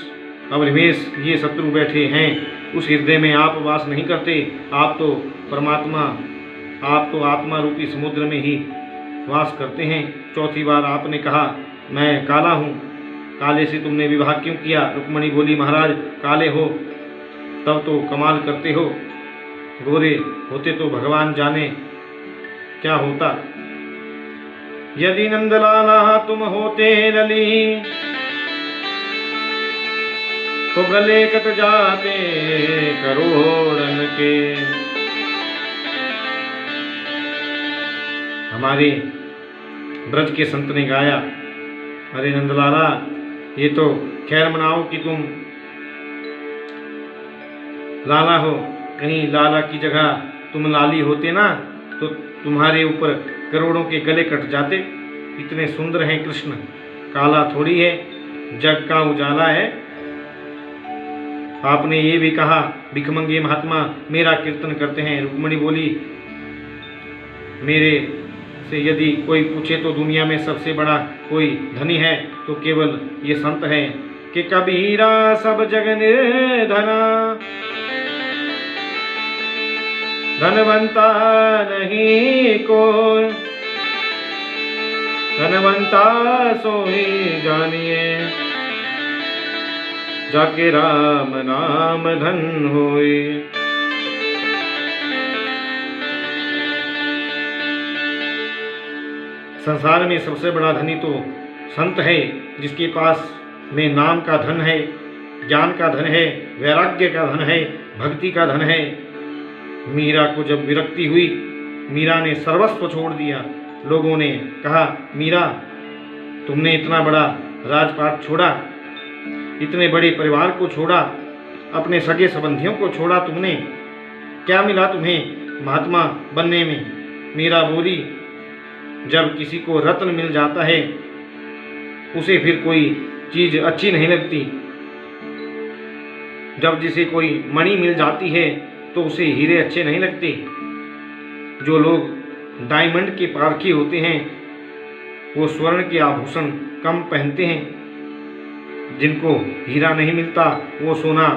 अभिनिवेश ये शत्रु बैठे हैं, उस हृदय में आप वास नहीं करते। आप तो परमात्मा, आप तो आत्मा रूपी समुद्र में ही वास करते हैं। चौथी बार आपने कहा, मैं काला हूँ, काले से तुमने विवाह क्यों किया। रुक्मणी बोली, महाराज काले हो तब तो कमाल करते हो, गोरे होते तो भगवान जाने क्या होता। यदि नंदलाला तुम होते लली तो गले कट जाते करोड़न के। हमारे ब्रज के संत ने गाया, अरे नंदलाला, ये तो खैर मनाओ कि तुम लाला हो, कहीं लाला की जगह तुम लाली होते ना तो तुम्हारे ऊपर करोड़ों के गले कट जाते। इतने सुंदर हैं कृष्ण, काला थोड़ी है, जग का उजाला है। आपने ये भी कहा, भिखमंगे महात्मा मेरा कीर्तन करते हैं। रुक्मणी बोली, मेरे से यदि कोई पूछे तो दुनिया में सबसे बड़ा कोई धनी है तो केवल ये संत है कि कबीरा सब जग निर्धना, धनवंता नहीं कोई, धनवंता सोई जानिए, जाके राम नाम धन होए। संसार में सबसे बड़ा धनी तो संत है, जिसके पास में नाम का धन है, ज्ञान का धन है, वैराग्य का धन है, भक्ति का धन है। मीरा को जब विरक्ति हुई, मीरा ने सर्वस्व छोड़ दिया। लोगों ने कहा, मीरा तुमने इतना बड़ा राजपाट छोड़ा, इतने बड़े परिवार को छोड़ा, अपने सगे संबंधियों को छोड़ा, तुमने क्या मिला तुम्हें महात्मा बनने में। मीरा बोली, जब किसी को रत्न मिल जाता है उसे फिर कोई चीज़ अच्छी नहीं लगती। जब जिसे कोई मणि मिल जाती है तो उसे हीरे अच्छे नहीं लगते। जो लोग डायमंड के पारखी होते हैं वो स्वर्ण के आभूषण कम पहनते हैं। जिनको हीरा नहीं मिलता वो सोना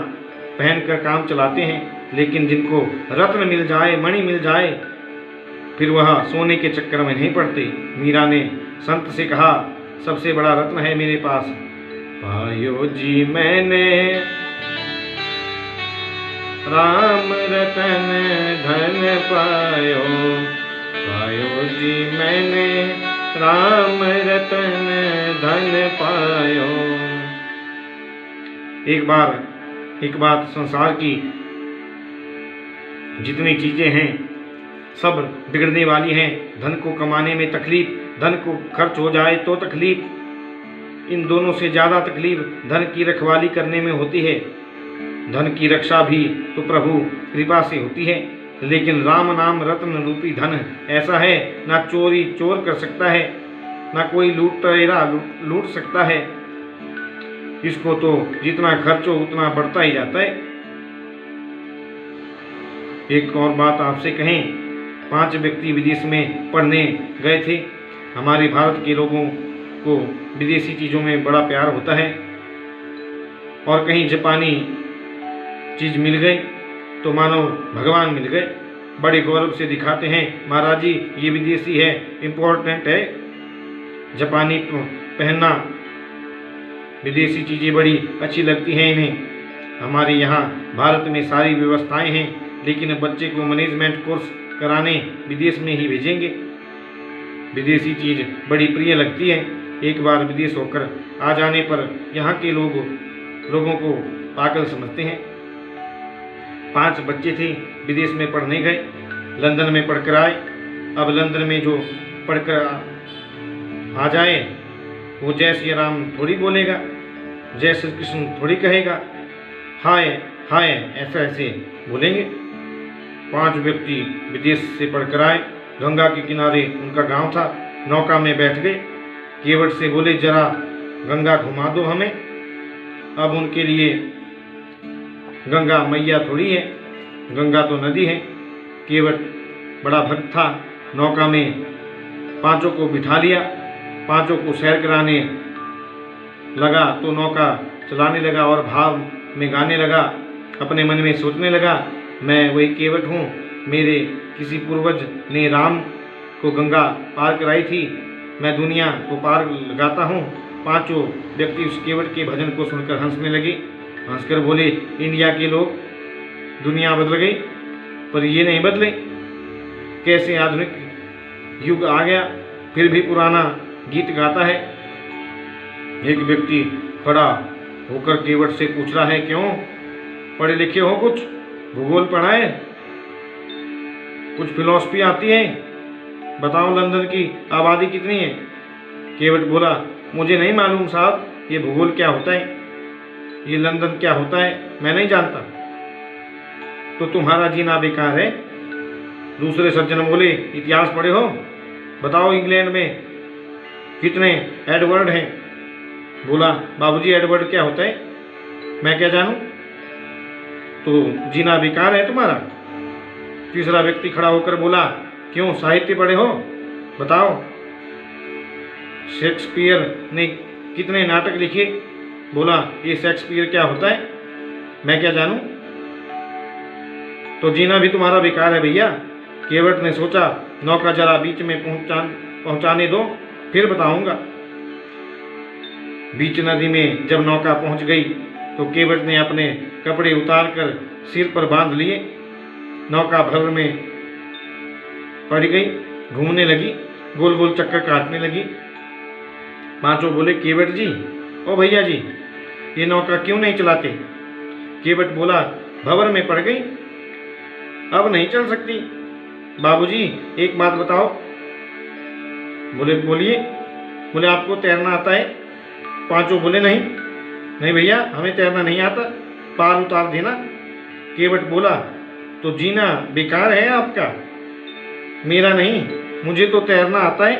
पहनकर काम चलाते हैं। लेकिन जिनको रत्न मिल जाए, मणि मिल जाए, फिर वह सोने के चक्कर में नहीं पड़ते। मीरा ने संत से कहा, सबसे बड़ा रत्न है मेरे पास। पायो जी मैंने राम रतन धन पायो, पायो जी मैंने राम रतन धन पायो। एक बात संसार की जितनी चीजें हैं सब बिगड़ने वाली हैं। धन को कमाने में तकलीफ, धन को खर्च हो जाए तो तकलीफ, इन दोनों से ज़्यादा तकलीफ धन की रखवाली करने में होती है। धन की रक्षा भी तो प्रभु कृपा से होती है। लेकिन राम नाम रत्न रूपी धन ऐसा है, ना चोरी चोर कर सकता है, ना कोई लूट सकता है। इसको तो जितना खर्च हो उतना बढ़ता ही जाता है। एक और बात आपसे कहें, 5 व्यक्ति विदेश में पढ़ने गए थे। हमारे भारत के लोगों को विदेशी चीज़ों में बड़ा प्यार होता है, और कहीं जापानी चीज़ मिल गई तो मानो भगवान मिल गए। बड़े गौरव से दिखाते हैं, महाराज जी ये विदेशी है, इम्पोर्टेंट है। जापानी पहनना, विदेशी चीज़ें बड़ी अच्छी लगती हैं इन्हें। हमारे यहाँ भारत में सारी व्यवस्थाएं हैं, लेकिन बच्चे को मैनेजमेंट कोर्स कराने विदेश में ही भेजेंगे। विदेशी चीज़ बड़ी प्रिय लगती है। एक बार विदेश होकर आ जाने पर यहाँ के लोगों को पागल समझते हैं। 5 बच्चे थे, विदेश में पढ़ने गए, लंदन में पढ़कर आए। अब लंदन में जो पढ़कर आ जाए वो जय श्री राम थोड़ी बोलेगा, जय श्री कृष्ण थोड़ी कहेगा, हाय हाय ऐसे बोलेंगे। 5 व्यक्ति विदेश से पढ़कर आए, गंगा के किनारे उनका गांव था। नौका में बैठ गए, केवट से बोले जरा गंगा घुमा दो हमें। अब उनके लिए गंगा मैया थोड़ी है, गंगा तो नदी है। केवट बड़ा भक्त था, नौका में 5 को बिठा लिया। 5 को सैर कराने लगा तो नौका चलाने लगा और भाव में गाने लगा। अपने मन में सोचने लगा, मैं वही केवट हूँ, मेरे किसी पूर्वज ने राम को गंगा पार कराई थी, मैं दुनिया को पार लगाता हूँ। 5 व्यक्ति उस केवट के भजन को सुनकर हंसने लगे। हंसकर बोले, इंडिया के लोग, दुनिया बदल गई पर ये नहीं बदले। कैसे आधुनिक युग आ गया फिर भी पुराना गीत गाता है। एक व्यक्ति खड़ा होकर केवट से पूछ रहा है, क्यों, पढ़े लिखे हो, कुछ भूगोल पढ़ा है, कुछ फिलॉसफी आती है, बताओ लंदन की आबादी कितनी है। केवट बोला, मुझे नहीं मालूम साहब, ये भूगोल क्या होता है, ये लंदन क्या होता है, मैं नहीं जानता। तो तुम्हारा जीना बेकार है। दूसरे सज्जन बोले, इतिहास पढ़े हो, बताओ इंग्लैंड में कितने एडवर्ड हैं। बोला, बाबूजी एडवर्ड क्या होता है, मैं क्या जानूं, तो जीना बेकार है तुम्हारा। तीसरा व्यक्ति खड़ा होकर बोला, क्यों, साहित्य पढ़े हो, बताओ शेक्सपियर ने कितने नाटक लिखे। बोला, ये शेक्सपियर क्या होता है, मैं क्या जानूं, तो जीना भी तुम्हारा बेकार है भैया। केवट ने सोचा, नौका जरा बीच में पहुंचाने दो, फिर बताऊंगा। बीच नदी में जब नौका पहुंच गई तो केवट ने अपने कपड़े उतारकर सिर पर बांध लिए। नौका भंवर में पड़ गई, घूमने लगी, गोल गोल चक्कर काटने लगी। 5 बोले, केवट जी, ओ भैया जी, ये नौका क्यों नहीं चलाते। केवट बोला, भंवर में पड़ गई, अब नहीं चल सकती। बाबूजी एक बात बताओ। बोले, बोलिए। बोले, आपको तैरना आता है। 5 बोले, नहीं भैया, हमें तैरना नहीं आता, पार उतार देना। केवट बोला, तो जीना बेकार है आपका, मेरा नहीं, मुझे तो तैरना आता है।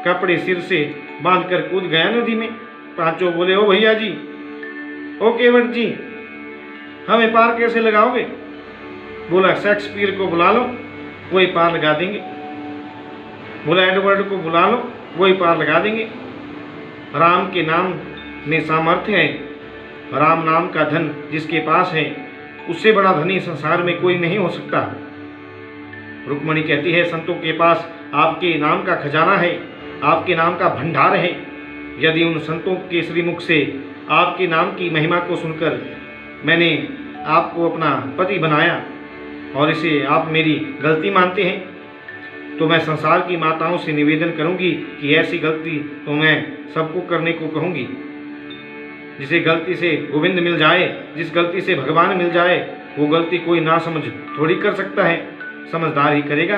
कपड़े सिर से बांधकर कूद गया नदी में। 5 बोले, ओ भैया जी, ओ केवट जी, हमें पार कैसे लगाओगे। बोला, शेक्सपियर को बुला लो, वही पार लगा देंगे। बोला, एडवर्ड को बुला लो, वही पार लगा देंगे। राम के नाम में सामर्थ्य है। राम नाम का धन जिसके पास है, उससे बड़ा धनी संसार में कोई नहीं हो सकता। रुक्मणी कहती है, संतों के पास आपके नाम का खजाना है, आपके नाम का भंडार है। यदि उन संतों के श्रीमुख से आपके नाम की महिमा को सुनकर मैंने आपको अपना पति बनाया और इसे आप मेरी गलती मानते हैं, तो मैं संसार की माताओं से निवेदन करूंगी कि ऐसी गलती तो मैं सबको करने को कहूंगी। जिसे गलती से गोविंद मिल जाए, जिस गलती से भगवान मिल जाए, वो गलती कोई ना समझ थोड़ी कर सकता है, समझदार ही करेगा।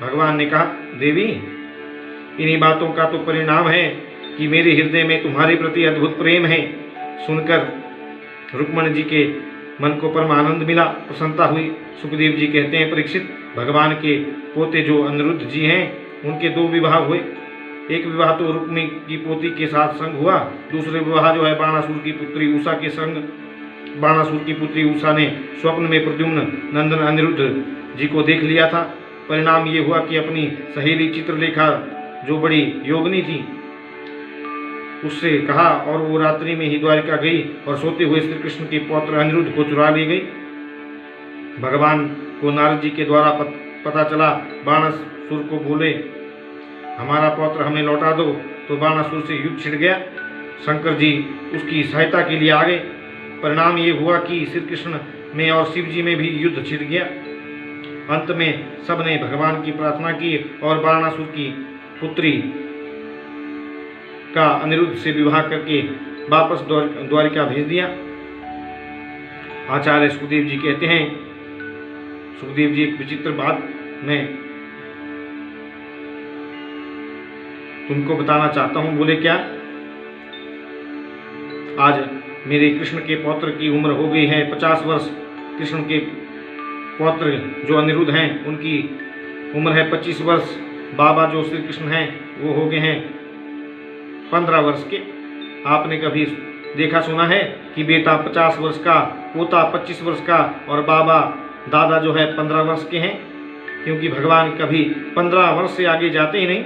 भगवान ने कहा, देवी, इन्हीं बातों का तो परिणाम है कि मेरे हृदय में तुम्हारे प्रति अद्भुत प्रेम है। सुनकर रुक्मणी जी के मन को परम आनंद मिला, प्रसन्नता हुई। सुखदेव जी कहते हैं, परीक्षित, भगवान के पोते जो अनिरुद्ध जी हैं, उनके 2 विवाह हुए। एक विवाह तो रुक्मी की पोती के साथ संग हुआ, दूसरे विवाह जो है बाणासुर की पुत्री उषा के संग। बाणासुर की पुत्री उषा ने स्वप्न में प्रद्युम्न नंदन अनिरुद्ध जी को देख लिया था। परिणाम ये हुआ कि अपनी सहेली चित्रलेखा जो बड़ी योगिनी थी उससे कहा और वो रात्रि में ही द्वारिका गई और सोते हुए श्री कृष्ण के पौत्र अनिरुद्ध को चुरा ले गई। भगवान को नारद जी के द्वारा पता चला। बाणासुर को बोले हमारा पौत्र हमें लौटा दो, तो बाणासुर से युद्ध छिड़ गया। शंकर जी उसकी सहायता के लिए आ गए। परिणाम ये हुआ कि श्री कृष्ण में और शिव जी में भी युद्ध छिड़ गया। अंत में सब ने भगवान की प्रार्थना की और बाणासुर की पुत्री का अनिरुद्ध से विवाह करके वापस द्वारिका भेज दिया। आचार्य सुखदेव जी कहते हैं, सुखदेव जी एक विचित्र बात मैं तुमको बताना चाहता हूं। बोले क्या? आज मेरे कृष्ण के पौत्र की उम्र हो गई है 50 वर्ष। कृष्ण के पौत्र जो अनिरुद्ध हैं उनकी उम्र है 25 वर्ष। बाबा जो श्री कृष्ण हैं वो हो गए हैं 15 वर्ष के। आपने कभी देखा सुना है कि बेटा 50 वर्ष का, पोता 25 वर्ष का और बाबा दादा जो है 15 वर्ष के हैं? क्योंकि भगवान कभी 15 वर्ष से आगे जाते ही नहीं।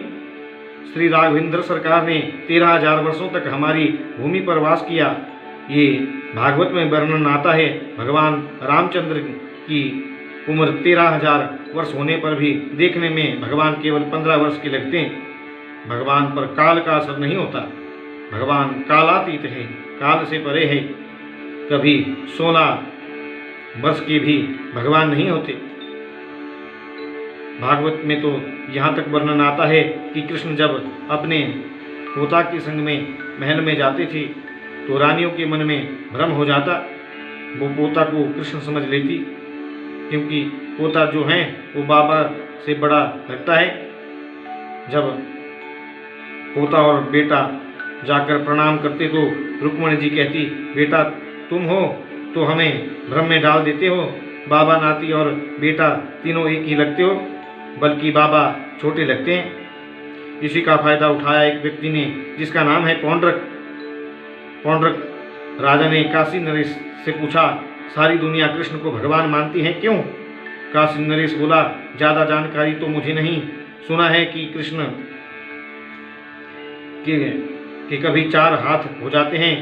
श्री राघवेंद्र सरकार ने 13,000 वर्षों तक हमारी भूमि पर वास किया। ये भागवत में वर्णन आता है। भगवान रामचंद्र की उम्र 13,000 वर्ष होने पर भी देखने में भगवान केवल 15 वर्ष के लगते हैं। भगवान पर काल का असर नहीं होता। भगवान कालातीत है, काल से परे है। कभी 16 वर्ष के भी भगवान नहीं होते। भागवत में तो यहाँ तक वर्णन आता है कि कृष्ण जब अपने पोता के संग में महल में जाते थे तो रानियों के मन में भ्रम हो जाता। वो पोता को कृष्ण समझ लेती, क्योंकि पोता जो है वो बाबा से बड़ा लगता है। जब पोता और बेटा जाकर प्रणाम करते तो रुक्मणी जी कहती, बेटा तुम हो तो हमें भ्रम में डाल देते हो। बाबा नाती और बेटा तीनों एक ही लगते हो, बल्कि बाबा छोटे लगते हैं। इसी का फायदा उठाया एक व्यक्ति ने जिसका नाम है पौंड्रक। पौंड्रक राजा ने काशी नरेश से पूछा, सारी दुनिया कृष्ण को भगवान मानती है क्यों? काशी नरेश बोला, ज़्यादा जानकारी तो मुझे नहीं। सुना है कि कृष्ण के कभी 4 हाथ हो जाते हैं।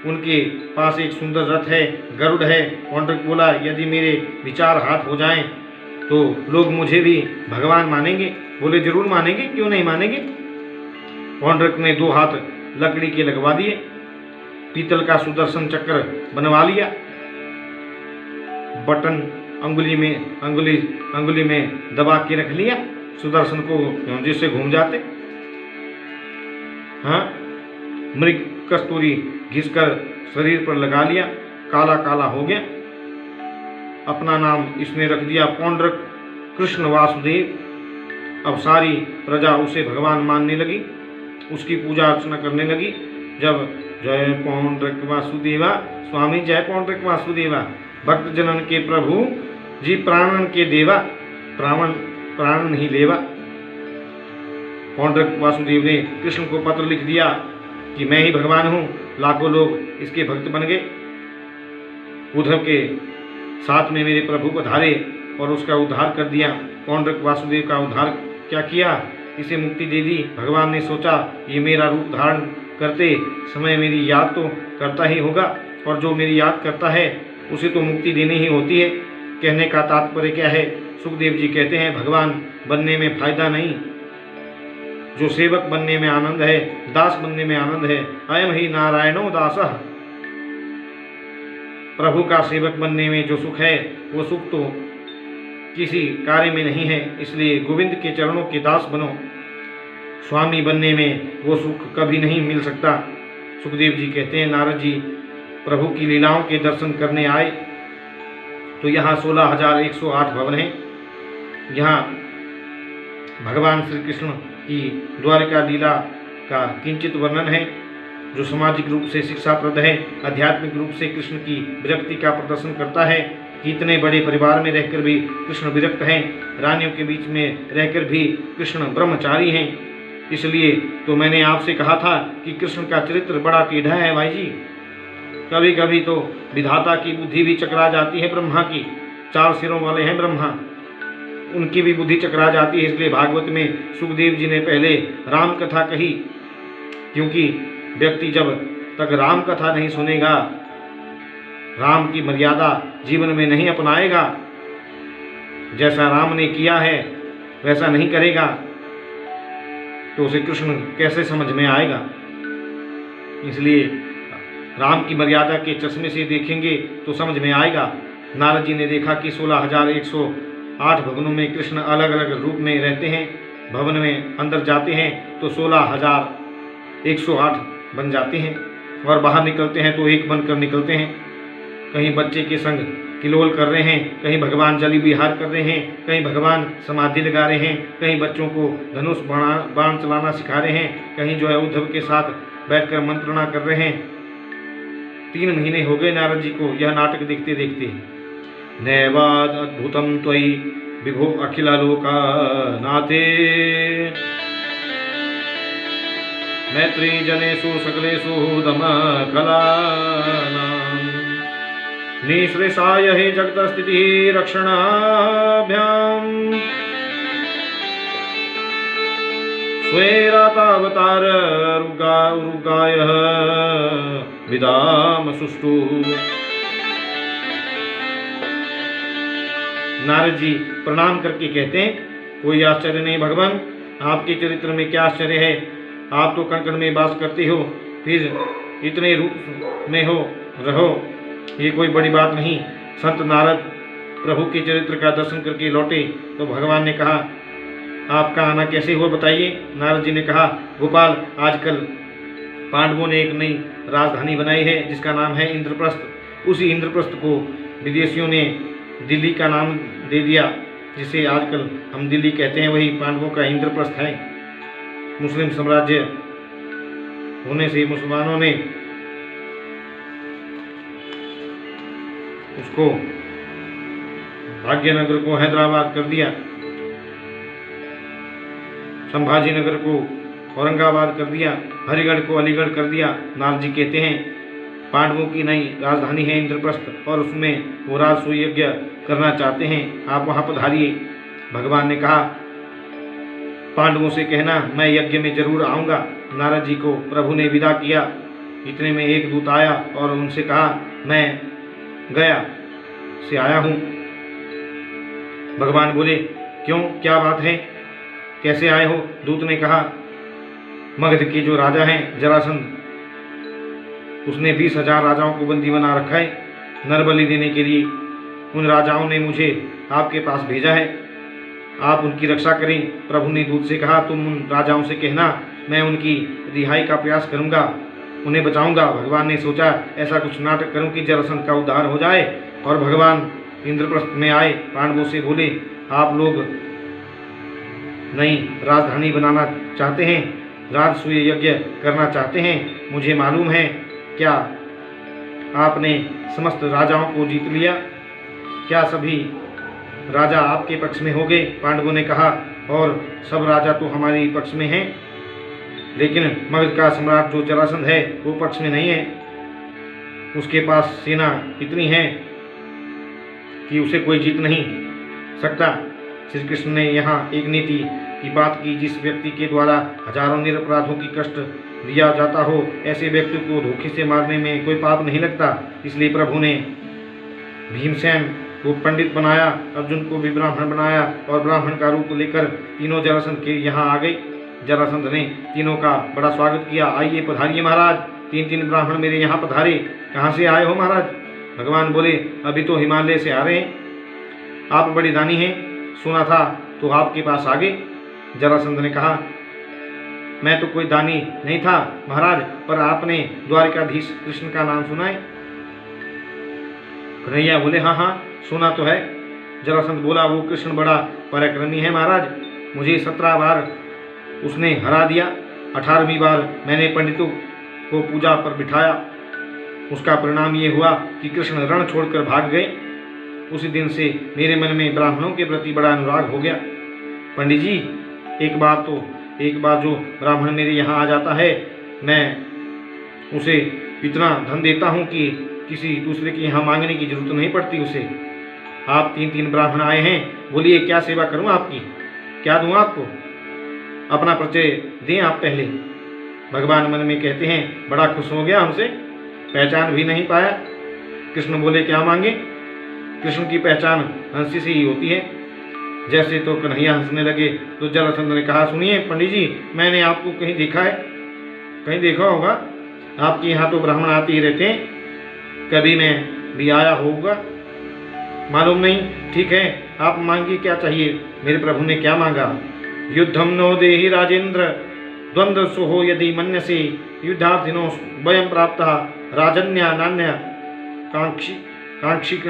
उनके पास एक सुंदर रथ है, गरुड़ है। पौंड्रक बोला, यदि मेरे भी 4 हाथ हो जाएं तो लोग मुझे भी भगवान मानेंगे? बोले, जरूर मानेंगे, क्यों नहीं मानेंगे। पौंड्रक ने 2 हाथ लकड़ी के लगवा दिए, पीतल का सुदर्शन चक्र बनवा लिया, बटन अंगुली में दबा के रख लिया सुदर्शन को, जिससे घूम जाते। हाँ, मृग कस्तूरी घिसकर शरीर पर लगा लिया, काला काला हो गया। अपना नाम इसने रख दिया पौंड्रक कृष्ण वासुदेव। अब सारी प्रजा उसे भगवान मानने लगी, उसकी पूजा अर्चना करने लगी। जब जय पौंड्रक वासुदेवा, स्वामी जय पौंड्रक वासुदेवा, भक्त जनन के प्रभु जी प्राणन के देवा, प्राण नहीं लेवा। पौंड्रक वासुदेव ने कृष्ण को पत्र लिख दिया कि मैं ही भगवान हूँ। लाखों लोग इसके भक्त बन गए। उद्धव के साथ में मेरे प्रभु को धारे और उसका उद्धार कर दिया। पौंड्रक वासुदेव का उद्धार क्या किया? इसे मुक्ति दे दी। भगवान ने सोचा ये मेरा रूप धारण करते समय मेरी याद तो करता ही होगा, और जो मेरी याद करता है उसे तो मुक्ति देनी ही होती है। कहने का तात्पर्य क्या है? सुखदेव जी कहते हैं, भगवान बनने में फायदा नहीं, जो सेवक बनने में आनंद है, दास बनने में आनंद है। अयम ही नारायणो दासः। प्रभु का सेवक बनने में जो सुख है वो सुख तो किसी कार्य में नहीं है। इसलिए गोविंद के चरणों के दास बनो। स्वामी बनने में वो सुख कभी नहीं मिल सकता। सुखदेव जी कहते हैं, नारद जी प्रभु की लीलाओं के दर्शन करने आए तो यहाँ 16,108 भवन हैं। यहाँ भगवान श्री कृष्ण की द्वारिका लीला का किंचित वर्णन है, जो सामाजिक रूप से शिक्षाप्रद है, आध्यात्मिक रूप से कृष्ण की विरक्ति का प्रदर्शन करता है कि इतने बड़े परिवार में रहकर भी कृष्ण विरक्त हैं, रानियों के बीच में रहकर भी कृष्ण ब्रह्मचारी हैं। इसलिए तो मैंने आपसे कहा था कि कृष्ण का चरित्र बड़ा टेढ़ा है भाई जी। कभी कभी तो विधाता की बुद्धि भी चकरा जाती है। ब्रह्मा की 4 सिरों वाले हैं ब्रह्मा, उनकी भी बुद्धि चकरा जाती है। इसलिए भागवत में सुखदेव जी ने पहले राम कथा कही, क्योंकि व्यक्ति जब तक राम कथा नहीं सुनेगा, राम की मर्यादा जीवन में नहीं अपनाएगा, जैसा राम ने किया है वैसा नहीं करेगा, तो उसे कृष्ण कैसे समझ में आएगा। इसलिए राम की मर्यादा के चश्मे से देखेंगे तो समझ में आएगा। नारद जी ने देखा कि 16,108 भवनों में कृष्ण अलग अलग रूप में रहते हैं। भवन में अंदर जाते हैं तो 16,108 बन जाते हैं, और बाहर निकलते हैं तो एक बनकर निकलते हैं। कहीं बच्चे के संग किलोल कर रहे हैं, कहीं भगवान जली विहार कर रहे हैं, कहीं भगवान समाधि लगा रहे हैं, कहीं बच्चों को धनुष बाण चलाना सिखा रहे हैं, कहीं जो है उद्धव के साथ बैठकर मंत्रणा कर रहे हैं। 3 महीने हो गए नारद जी को यह नाटक देखते देखते। नैवाद अद्भुतम त्वयि विभो अखिलालोका नाथे मैत्री जनेषु सकलेषु दम कलानां निःश्रेषाय हे जगतस्थिति रक्षणाभ्याम् स्वेरातावतार रुगाय विदाम सुष्टु। नारद जी प्रणाम करके कहते हैं, कोई आश्चर्य नहीं भगवान, आपके चरित्र में क्या आश्चर्य है। आप तो कंकड़ में वास करते हो, फिर इतने रूप में हो रहो, ये कोई बड़ी बात नहीं। संत नारद प्रभु के चरित्र का दर्शन करके लौटे तो भगवान ने कहा, आपका आना कैसे हुआ बताइए। नारद जी ने कहा, गोपाल, आजकल पांडवों ने एक नई राजधानी बनाई है जिसका नाम है इंद्रप्रस्थ। उसी इंद्रप्रस्थ को विदेशियों ने दिल्ली का नाम दे दिया, जिसे आजकल हम दिल्ली कहते हैं, वही पांडवों का इंद्रप्रस्थ है। मुस्लिम साम्राज्य होने से मुसलमानों ने उसको भाग्यनगर को हैदराबाद कर दिया, संभाजी नगर को औरंगाबाद कर दिया, हरिगढ़ को अलीगढ़ कर दिया। नारद जी कहते हैं, पांडवों की नई राजधानी है इंद्रप्रस्थ, और उसमें वो राजसूय यज्ञ करना चाहते हैं, आप वहाँ पधारिए। भगवान ने कहा, पांडवों से कहना मैं यज्ञ में जरूर आऊँगा। नारद जी को प्रभु ने विदा किया। इतने में एक दूत आया और उनसे कहा, मैं गया से आया हूँ। भगवान बोले, क्यों, क्या बात है, कैसे आए हो। दूत ने कहा, मगध के जो राजा हैं जरासंध, उसने 20,000 राजाओं को बंदी बना रखा है नरबलि देने के लिए। उन राजाओं ने मुझे आपके पास भेजा है, आप उनकी रक्षा करें। प्रभु ने दूत से कहा, तुम उन राजाओं से कहना मैं उनकी रिहाई का प्रयास करूंगा, उन्हें बचाऊंगा। भगवान ने सोचा ऐसा कुछ नाटक करूं कि जरासंध का उद्धार हो जाए। और भगवान इंद्रप्रस्थ में आए, पांडवों से बोले, आप लोग नई राजधानी बनाना चाहते हैं, राजसूय यज्ञ करना चाहते हैं, मुझे मालूम है। क्या आपने समस्त राजाओं को जीत लिया? क्या सभी राजा आपके पक्ष में हो गए? पांडवों ने कहा, और सब राजा तो हमारे पक्ष में हैं, लेकिन मगध का सम्राट जो जरासंध है वो पक्ष में नहीं है। उसके पास सेना इतनी है कि उसे कोई जीत नहीं सकता। श्री कृष्ण ने यहाँ एक नीति की बात की, जिस व्यक्ति के द्वारा हजारों निरपराधों की कष्ट दिया जाता हो, ऐसे व्यक्ति को धोखे से मारने में कोई पाप नहीं लगता। इसलिए प्रभु ने भीमसेन को पंडित बनाया, अर्जुन को भी ब्राह्मण बनाया, और ब्राह्मण का रूप लेकर तीनों जरासंध के यहाँ आ गए। जरासंध ने तीनों का बड़ा स्वागत किया, आइए पधारिए महाराज, 3 ब्राह्मण मेरे यहाँ पधारे। कहाँ से आए हो महाराज? भगवान बोले, अभी तो हिमालय से आ रहे हैं, आप बड़ी दानी हैं, सुना था तो आपके पास आ गए। जरासंध ने कहा, मैं तो कोई दानी नहीं था महाराज, पर आपने द्वारिकाधीश कृष्ण का नाम सुना है? कन्हैया बोले, हाँ हाँ सुना तो है। जरासंध बोला, वो कृष्ण बड़ा पराक्रमी है महाराज, मुझे 17 बार उसने हरा दिया, 18वीं बार मैंने पंडितों को पूजा पर बिठाया। उसका परिणाम ये हुआ कि कृष्ण रण छोड़कर भाग गए। उसी दिन से मेरे मन में ब्राह्मणों के प्रति बड़ा अनुराग हो गया। पंडित जी, एक बार तो एक बार जो ब्राह्मण मेरे यहाँ आ जाता है मैं उसे इतना धन देता हूँ कि किसी दूसरे के यहाँ मांगने की जरूरत नहीं पड़ती उसे। आप 3 ब्राह्मण आए हैं, बोलिए क्या सेवा करूँ आपकी, क्या दूँ आपको, अपना परिचय दें आप पहले। भगवान मन में कहते हैं बड़ा खुश हो गया हमसे, पहचान भी नहीं पाया। कृष्ण बोले क्या मांगे। कृष्ण की पहचान हंसी से ही होती है। जैसे तो कन्हैया हंसने लगे तो जरासंध ने कहा सुनिए पंडित जी, मैंने आपको कहीं देखा है, कहीं देखा होगा, आपके यहाँ तो ब्राह्मण आते ही रहते हैं, कभी मैं भी आया होगा, मालूम नहीं। ठीक है, आप मांगिए क्या चाहिए। मेरे प्रभु ने क्या मांगा। युद्धम नो देहि राजेंद्र द्वंद्व सुहो यदि मन्यसे युद्धार्थिनो वयं प्राप्त राजन्या नान्य कांक्षिण।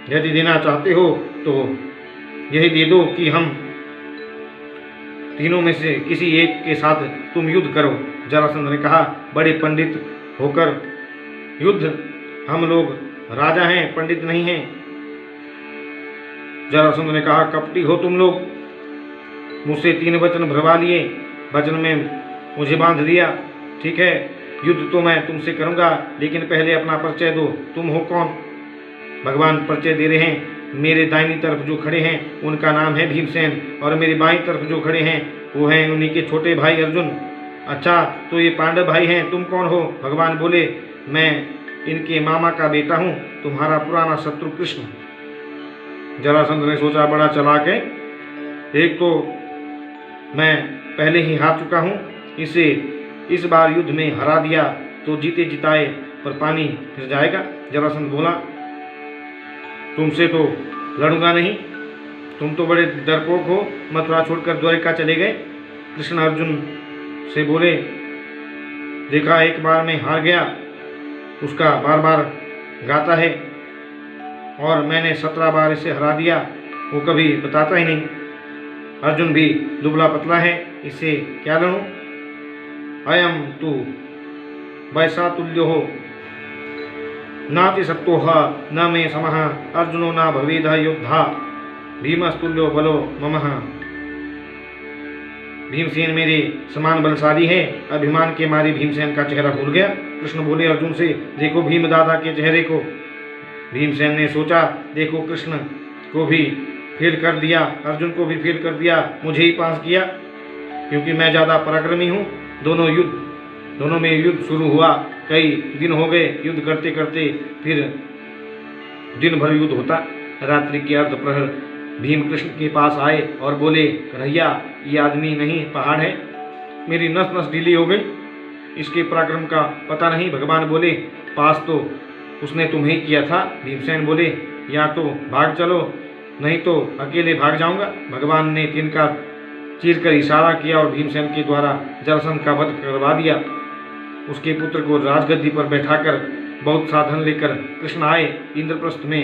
यदि देना चाहते हो तो यही दे दो कि हम तीनों में से किसी एक के साथ तुम युद्ध करो। जरासंध ने कहा बड़े पंडित होकर युद्ध, हम लोग राजा हैं, पंडित नहीं हैं। जरासंध ने कहा कपटी हो तुम लोग, मुझसे 3 वचन भरवा लिए, वचन में मुझे बांध दिया। ठीक है, युद्ध तो मैं तुमसे करूंगा, लेकिन पहले अपना परिचय दो, तुम हो कौन। भगवान परिचय दे रहे हैं। मेरे दाहिनी तरफ जो खड़े हैं उनका नाम है भीमसेन, और मेरी बाईं तरफ जो खड़े हैं वो हैं उन्हीं के छोटे भाई अर्जुन। अच्छा, तो ये पांडव भाई हैं, तुम कौन हो। भगवान बोले मैं इनके मामा का बेटा हूँ, तुम्हारा पुराना शत्रु कृष्ण। जरासंध ने सोचा बड़ा चालाक है, एक तो मैं पहले ही हार चुका हूँ, इसे इस बार युद्ध में हरा दिया तो जीते जिताए पर पानी फिर जाएगा। जरासंध बोला तुमसे तो लड़ूंगा नहीं, तुम तो बड़े डरपोक हो, मथुरा छोड़कर द्वारिका चले गए। कृष्ण अर्जुन से बोले देखा एक बार मैं हार गया, उसका बार बार गाता है, और मैंने 17 बार इसे हरा दिया, वो कभी बताता ही नहीं। अर्जुन भी दुबला पतला है, इससे क्या लड़ूं। अयम तू वैसा तुल्यो हो नाति सत्तोह न मे समः अर्जुनो न भवेद योद्धा भीमस्तुल्यो बलो ममः। भीमसेन मेरे समान बलशाली है। अभिमान के मारे भीमसेन का चेहरा भूल गया। कृष्ण बोले अर्जुन से देखो भीम दादा के चेहरे को। भीमसेन ने सोचा देखो कृष्ण को भी फेल कर दिया, अर्जुन को भी फेल कर दिया, मुझे ही पास किया, क्योंकि मैं ज़्यादा पराक्रमी हूँ। दोनों में युद्ध शुरू हुआ, कई दिन हो गए युद्ध करते करते, फिर दिन भर युद्ध होता। रात्रि के अर्ध प्रहर भीम कृष्ण के पास आए और बोले कन्हैया ये आदमी नहीं पहाड़ है, मेरी नस नस ढीली हो गई, इसके पराक्रम का पता नहीं। भगवान बोले पास तो उसने तुम्हें ही किया था। भीमसेन बोले या तो भाग चलो, नहीं तो अकेले भाग जाऊंगा। भगवान ने तिनका चीर कर इशारा किया और भीमसेन के द्वारा जरासंध का वध करवा दिया। उसके पुत्र को राजगद्दी पर बैठाकर बहुत साधन लेकर कृष्ण आए। इंद्रप्रस्थ में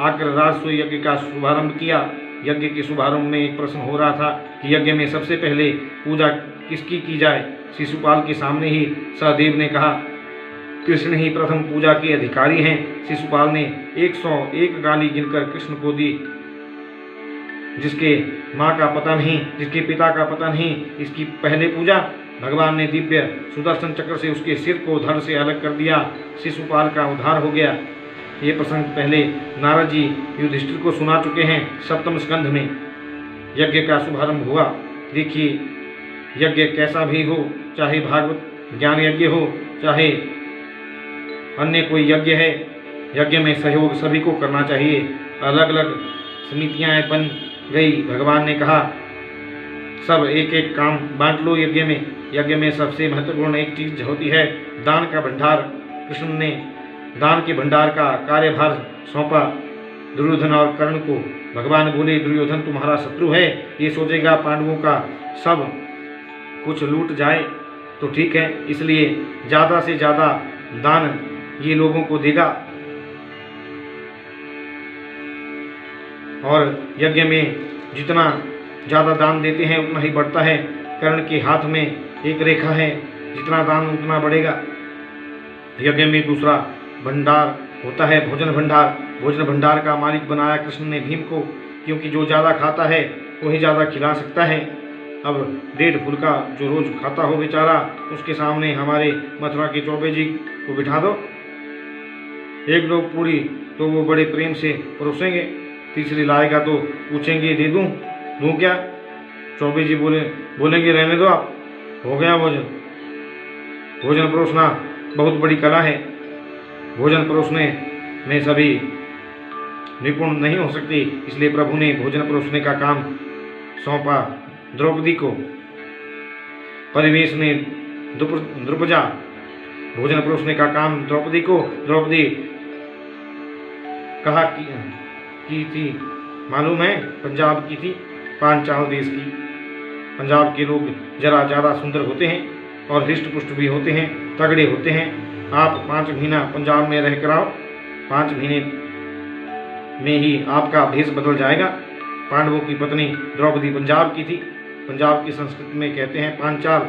आकर राजसूय यज्ञ का शुभारंभ किया। यज्ञ के शुभारंभ में एक प्रश्न हो रहा था कि यज्ञ में सबसे पहले पूजा किसकी की जाए। शिशुपाल के सामने ही सहदेव ने कहा कृष्ण ही प्रथम पूजा के अधिकारी हैं। शिशुपाल ने 101 गाली गिनकर कृष्ण को दी। जिसके माँ का पता नहीं, जिसके पिता का पता नहीं, इसकी पहले पूजा। भगवान ने दिव्य सुदर्शन चक्र से उसके सिर को धड़ से अलग कर दिया। शिशुपाल का उद्धार हो गया। ये प्रसंग पहले नारद जी युधिष्ठिर को सुना चुके हैं। 7वें स्कंध में यज्ञ का शुभारंभ हुआ। देखिए यज्ञ कैसा भी हो, चाहे भागवत ज्ञान यज्ञ हो, चाहे अन्य कोई यज्ञ है, यज्ञ में सहयोग सभी को करना चाहिए। अलग अलग समितियाँ बन गई। भगवान ने कहा सब एक एक काम बांट लो यज्ञ में। यज्ञ में सबसे महत्वपूर्ण एक चीज होती है दान का भंडार। कृष्ण ने दान के भंडार का कार्यभार सौंपा दुर्योधन और कर्ण को। भगवान बोले दुर्योधन तुम्हारा शत्रु है, ये सोचेगा पांडवों का सब कुछ लूट जाए तो ठीक है, इसलिए ज़्यादा से ज़्यादा दान ये लोगों को देगा। और यज्ञ में जितना ज़्यादा दान देते हैं उतना ही बढ़ता है। कर्ण के हाथ में एक रेखा है, जितना दान उतना बढ़ेगा। यज्ञ में दूसरा भंडार होता है भोजन भंडार। भोजन भंडार का मालिक बनाया कृष्ण ने भीम को, क्योंकि जो ज़्यादा खाता है वही ज़्यादा खिला सकता है। अब 1.5 फुलका जो रोज खाता हो बेचारा, उसके सामने हमारे मथुरा के चौबे जी को बिठा दो। 1 पूरी तो वो बड़े प्रेम से परोसेंगे, तीसरी लाएगा तो पूछेंगे दे दूँ क्या? चौबे जी बोलेंगे रहने दो आप, हो गया भोजन। भोजन परोसना बहुत बड़ी कला है। भोजन परोसने में सभी निपुण नहीं हो सकते, इसलिए प्रभु ने भोजन परोसने का काम सौंपा द्रौपदी को। परिवेश ने द्रुपजा भोजन परोसने का काम द्रौपदी को। द्रौपदी कहा की थी मालूम है? पंजाब की थी, पांचाल देश की। पंजाब के लोग जरा ज़्यादा सुंदर होते हैं और हृष्ट पुष्ट भी होते हैं, तगड़े होते हैं। आप 5 महीना पंजाब में रह कर आओ, 5 महीने में ही आपका भेष बदल जाएगा। पांडवों की पत्नी द्रौपदी पंजाब की थी। पंजाब की संस्कृति में कहते हैं पांचाल,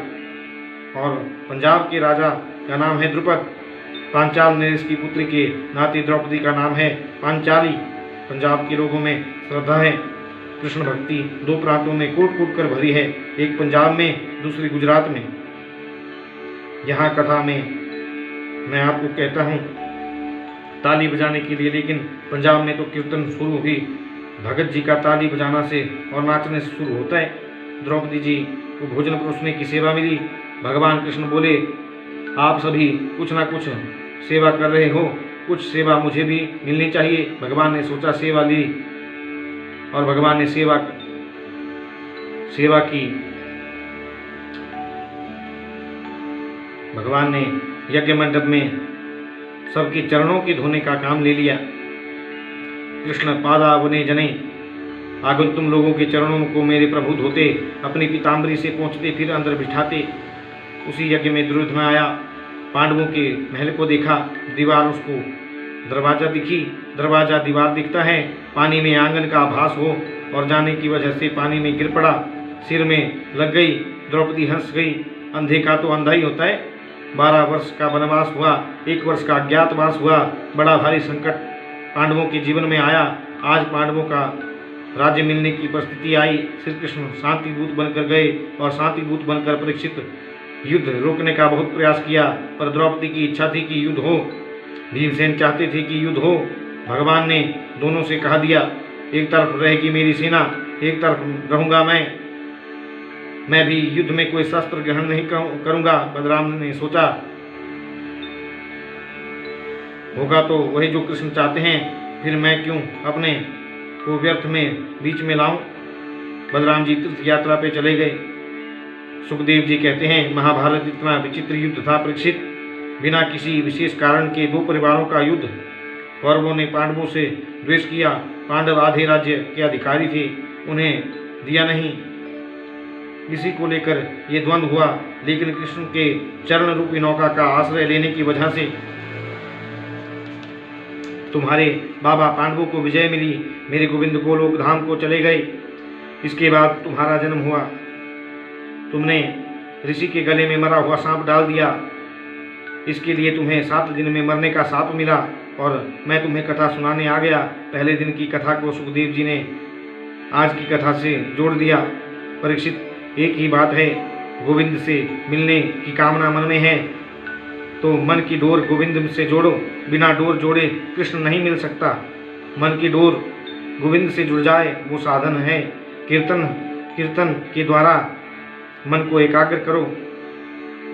और पंजाब के राजा का नाम है द्रुपद। पांचाल नरेश की पुत्री के नाते द्रौपदी का नाम है पांचाली। पंजाब के लोगों में श्रद्धा है, कृष्ण भक्ति 2 प्रांतों में कूट कूट कर भरी है, एक पंजाब में, दूसरी गुजरात में। यहाँ कथा में मैं आपको कहता हूँ ताली बजाने के लिए, लेकिन पंजाब में तो कीर्तन शुरू हुई भगत जी का ताली बजाना से और नाचने से शुरू होता है। द्रौपदी जी को भोजन परोसने की सेवा मिली। भगवान कृष्ण बोले आप सभी कुछ ना कुछ सेवा कर रहे हो, कुछ सेवा मुझे भी मिलनी चाहिए। भगवान ने सोचा सेवा ली और भगवान ने सेवा की। भगवान ने यज्ञ मंडप में सबके चरणों के धोने का काम ले लिया। कृष्ण पादावने जने, आगंतुक लोगों के चरणों को मेरे प्रभु धोते, अपनी पीताम्बरी से पोंछते, फिर अंदर बिठाते। उसी यज्ञ में दुर्योधन आया, पांडवों के महल को देखा, दीवार उसको दरवाजा दिखी, दरवाजा दीवार दिखता है, पानी में आंगन का आभास हो और जाने की वजह से पानी में गिर पड़ा, सिर में लग गई। द्रौपदी हंस गई। अंधे का तो अंधा ही होता है। 12 वर्ष का वनवास हुआ, 1 वर्ष का अज्ञातवास हुआ, बड़ा भारी संकट पांडवों के जीवन में आया। आज पांडवों का राज्य मिलने की परिस्थिति आई। श्री कृष्ण शांति दूत बनकर गए और शांति दूत बनकर परीक्षित युद्ध रोकने का बहुत प्रयास किया, पर द्रौपदी की इच्छा थी कि युद्ध हो। भीमसेन चाहते थे कि युद्ध हो। भगवान ने दोनों से कहा दिया, एक तरफ रहेगी मेरी सेना, एक तरफ रहूंगा मैं भी युद्ध में कोई शस्त्र ग्रहण नहीं करूंगा। बलराम ने सोचा होगा तो वही जो कृष्ण चाहते हैं, फिर मैं क्यों अपने को व्यर्थ में बीच में लाऊं। बलराम जी तीर्थ यात्रा पे चले गए। सुखदेव जी कहते हैं महाभारत इतना विचित्र युद्ध था परीक्षित, बिना किसी विशेष कारण के 2 परिवारों का युद्ध। कौरवों ने पांडवों से द्वेष किया। पांडव आधे राज्य के अधिकारी थे, उन्हें दिया नहीं। इसी को लेकर ये द्वंद्व हुआ, लेकिन कृष्ण के चरण रूपी नौका का आश्रय लेने की वजह से तुम्हारे बाबा पांडवों को विजय मिली। मेरे गोविंद गोलोक धाम को चले गए। इसके बाद तुम्हारा जन्म हुआ। तुमने ऋषि के गले में मरा हुआ सांप डाल दिया। इसके लिए तुम्हें 7 दिन में मरने का शाप मिला और मैं तुम्हें कथा सुनाने आ गया। पहले दिन की कथा को सुखदेव जी ने आज की कथा से जोड़ दिया। परीक्षित, एक ही बात है, गोविंद से मिलने की कामना मन में है तो मन की डोर गोविंद से जोड़ो। बिना डोर जोड़े कृष्ण नहीं मिल सकता। मन की डोर गोविंद से जुड़ जाए वो साधन है। कीर्तन के द्वारा मन को एकाग्र करो।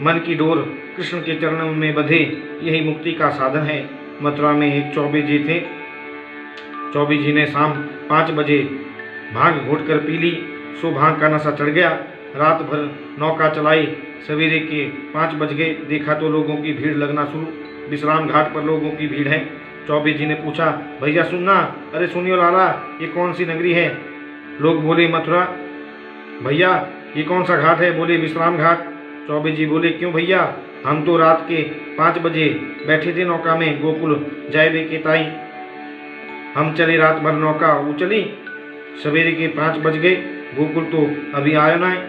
मन की डोर कृष्ण के चरणों में बंधे, यही मुक्ति का साधन है। मथुरा में एक चौबे जी थे। चौबे जी ने शाम 5 बजे भांग घोट कर पी ली। सो भांग का नशा चढ़ गया। रात भर नौका चलाई। सवेरे के 5 बज गए। देखा तो लोगों की भीड़ लगना शुरू। विश्राम घाट पर लोगों की भीड़ है। चौबे जी ने पूछा, भैया सुनना। अरे सुनियो लाला, ये कौन सी नगरी है? लोग बोले मथुरा। भैया ये कौन सा घाट है? बोले विश्राम घाट। चौबे जी बोले, क्यों भैया? हम तो रात के 5 बजे बैठे थे नौका में, गोकुल जाए के ताई। हम चले रात भर नौका उचली, सवेरे के 5 बज गए, गोकुल तो अभी आया ना है।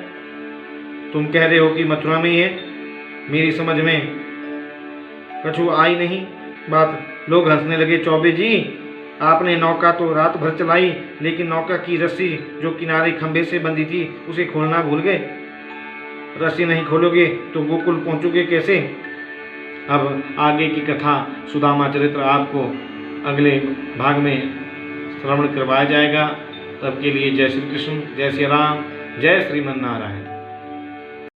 तुम कह रहे हो कि मथुरा में ही है। मेरी समझ में कछु आई नहीं बात। लोग हंसने लगे। चौबे जी आपने नौका तो रात भर चलाई, लेकिन नौका की रस्सी जो किनारे खंभे से बंधी थी उसे खोलना भूल गए। रस्सी नहीं खोलोगे तो गोकुल पहुंचोगे कैसे? अब आगे की कथा सुदामा चरित्र आपको अगले भाग में श्रवण करवाया जाएगा। तब के लिए जय श्री कृष्ण, जय श्री राम, जय श्रीमन नारायण।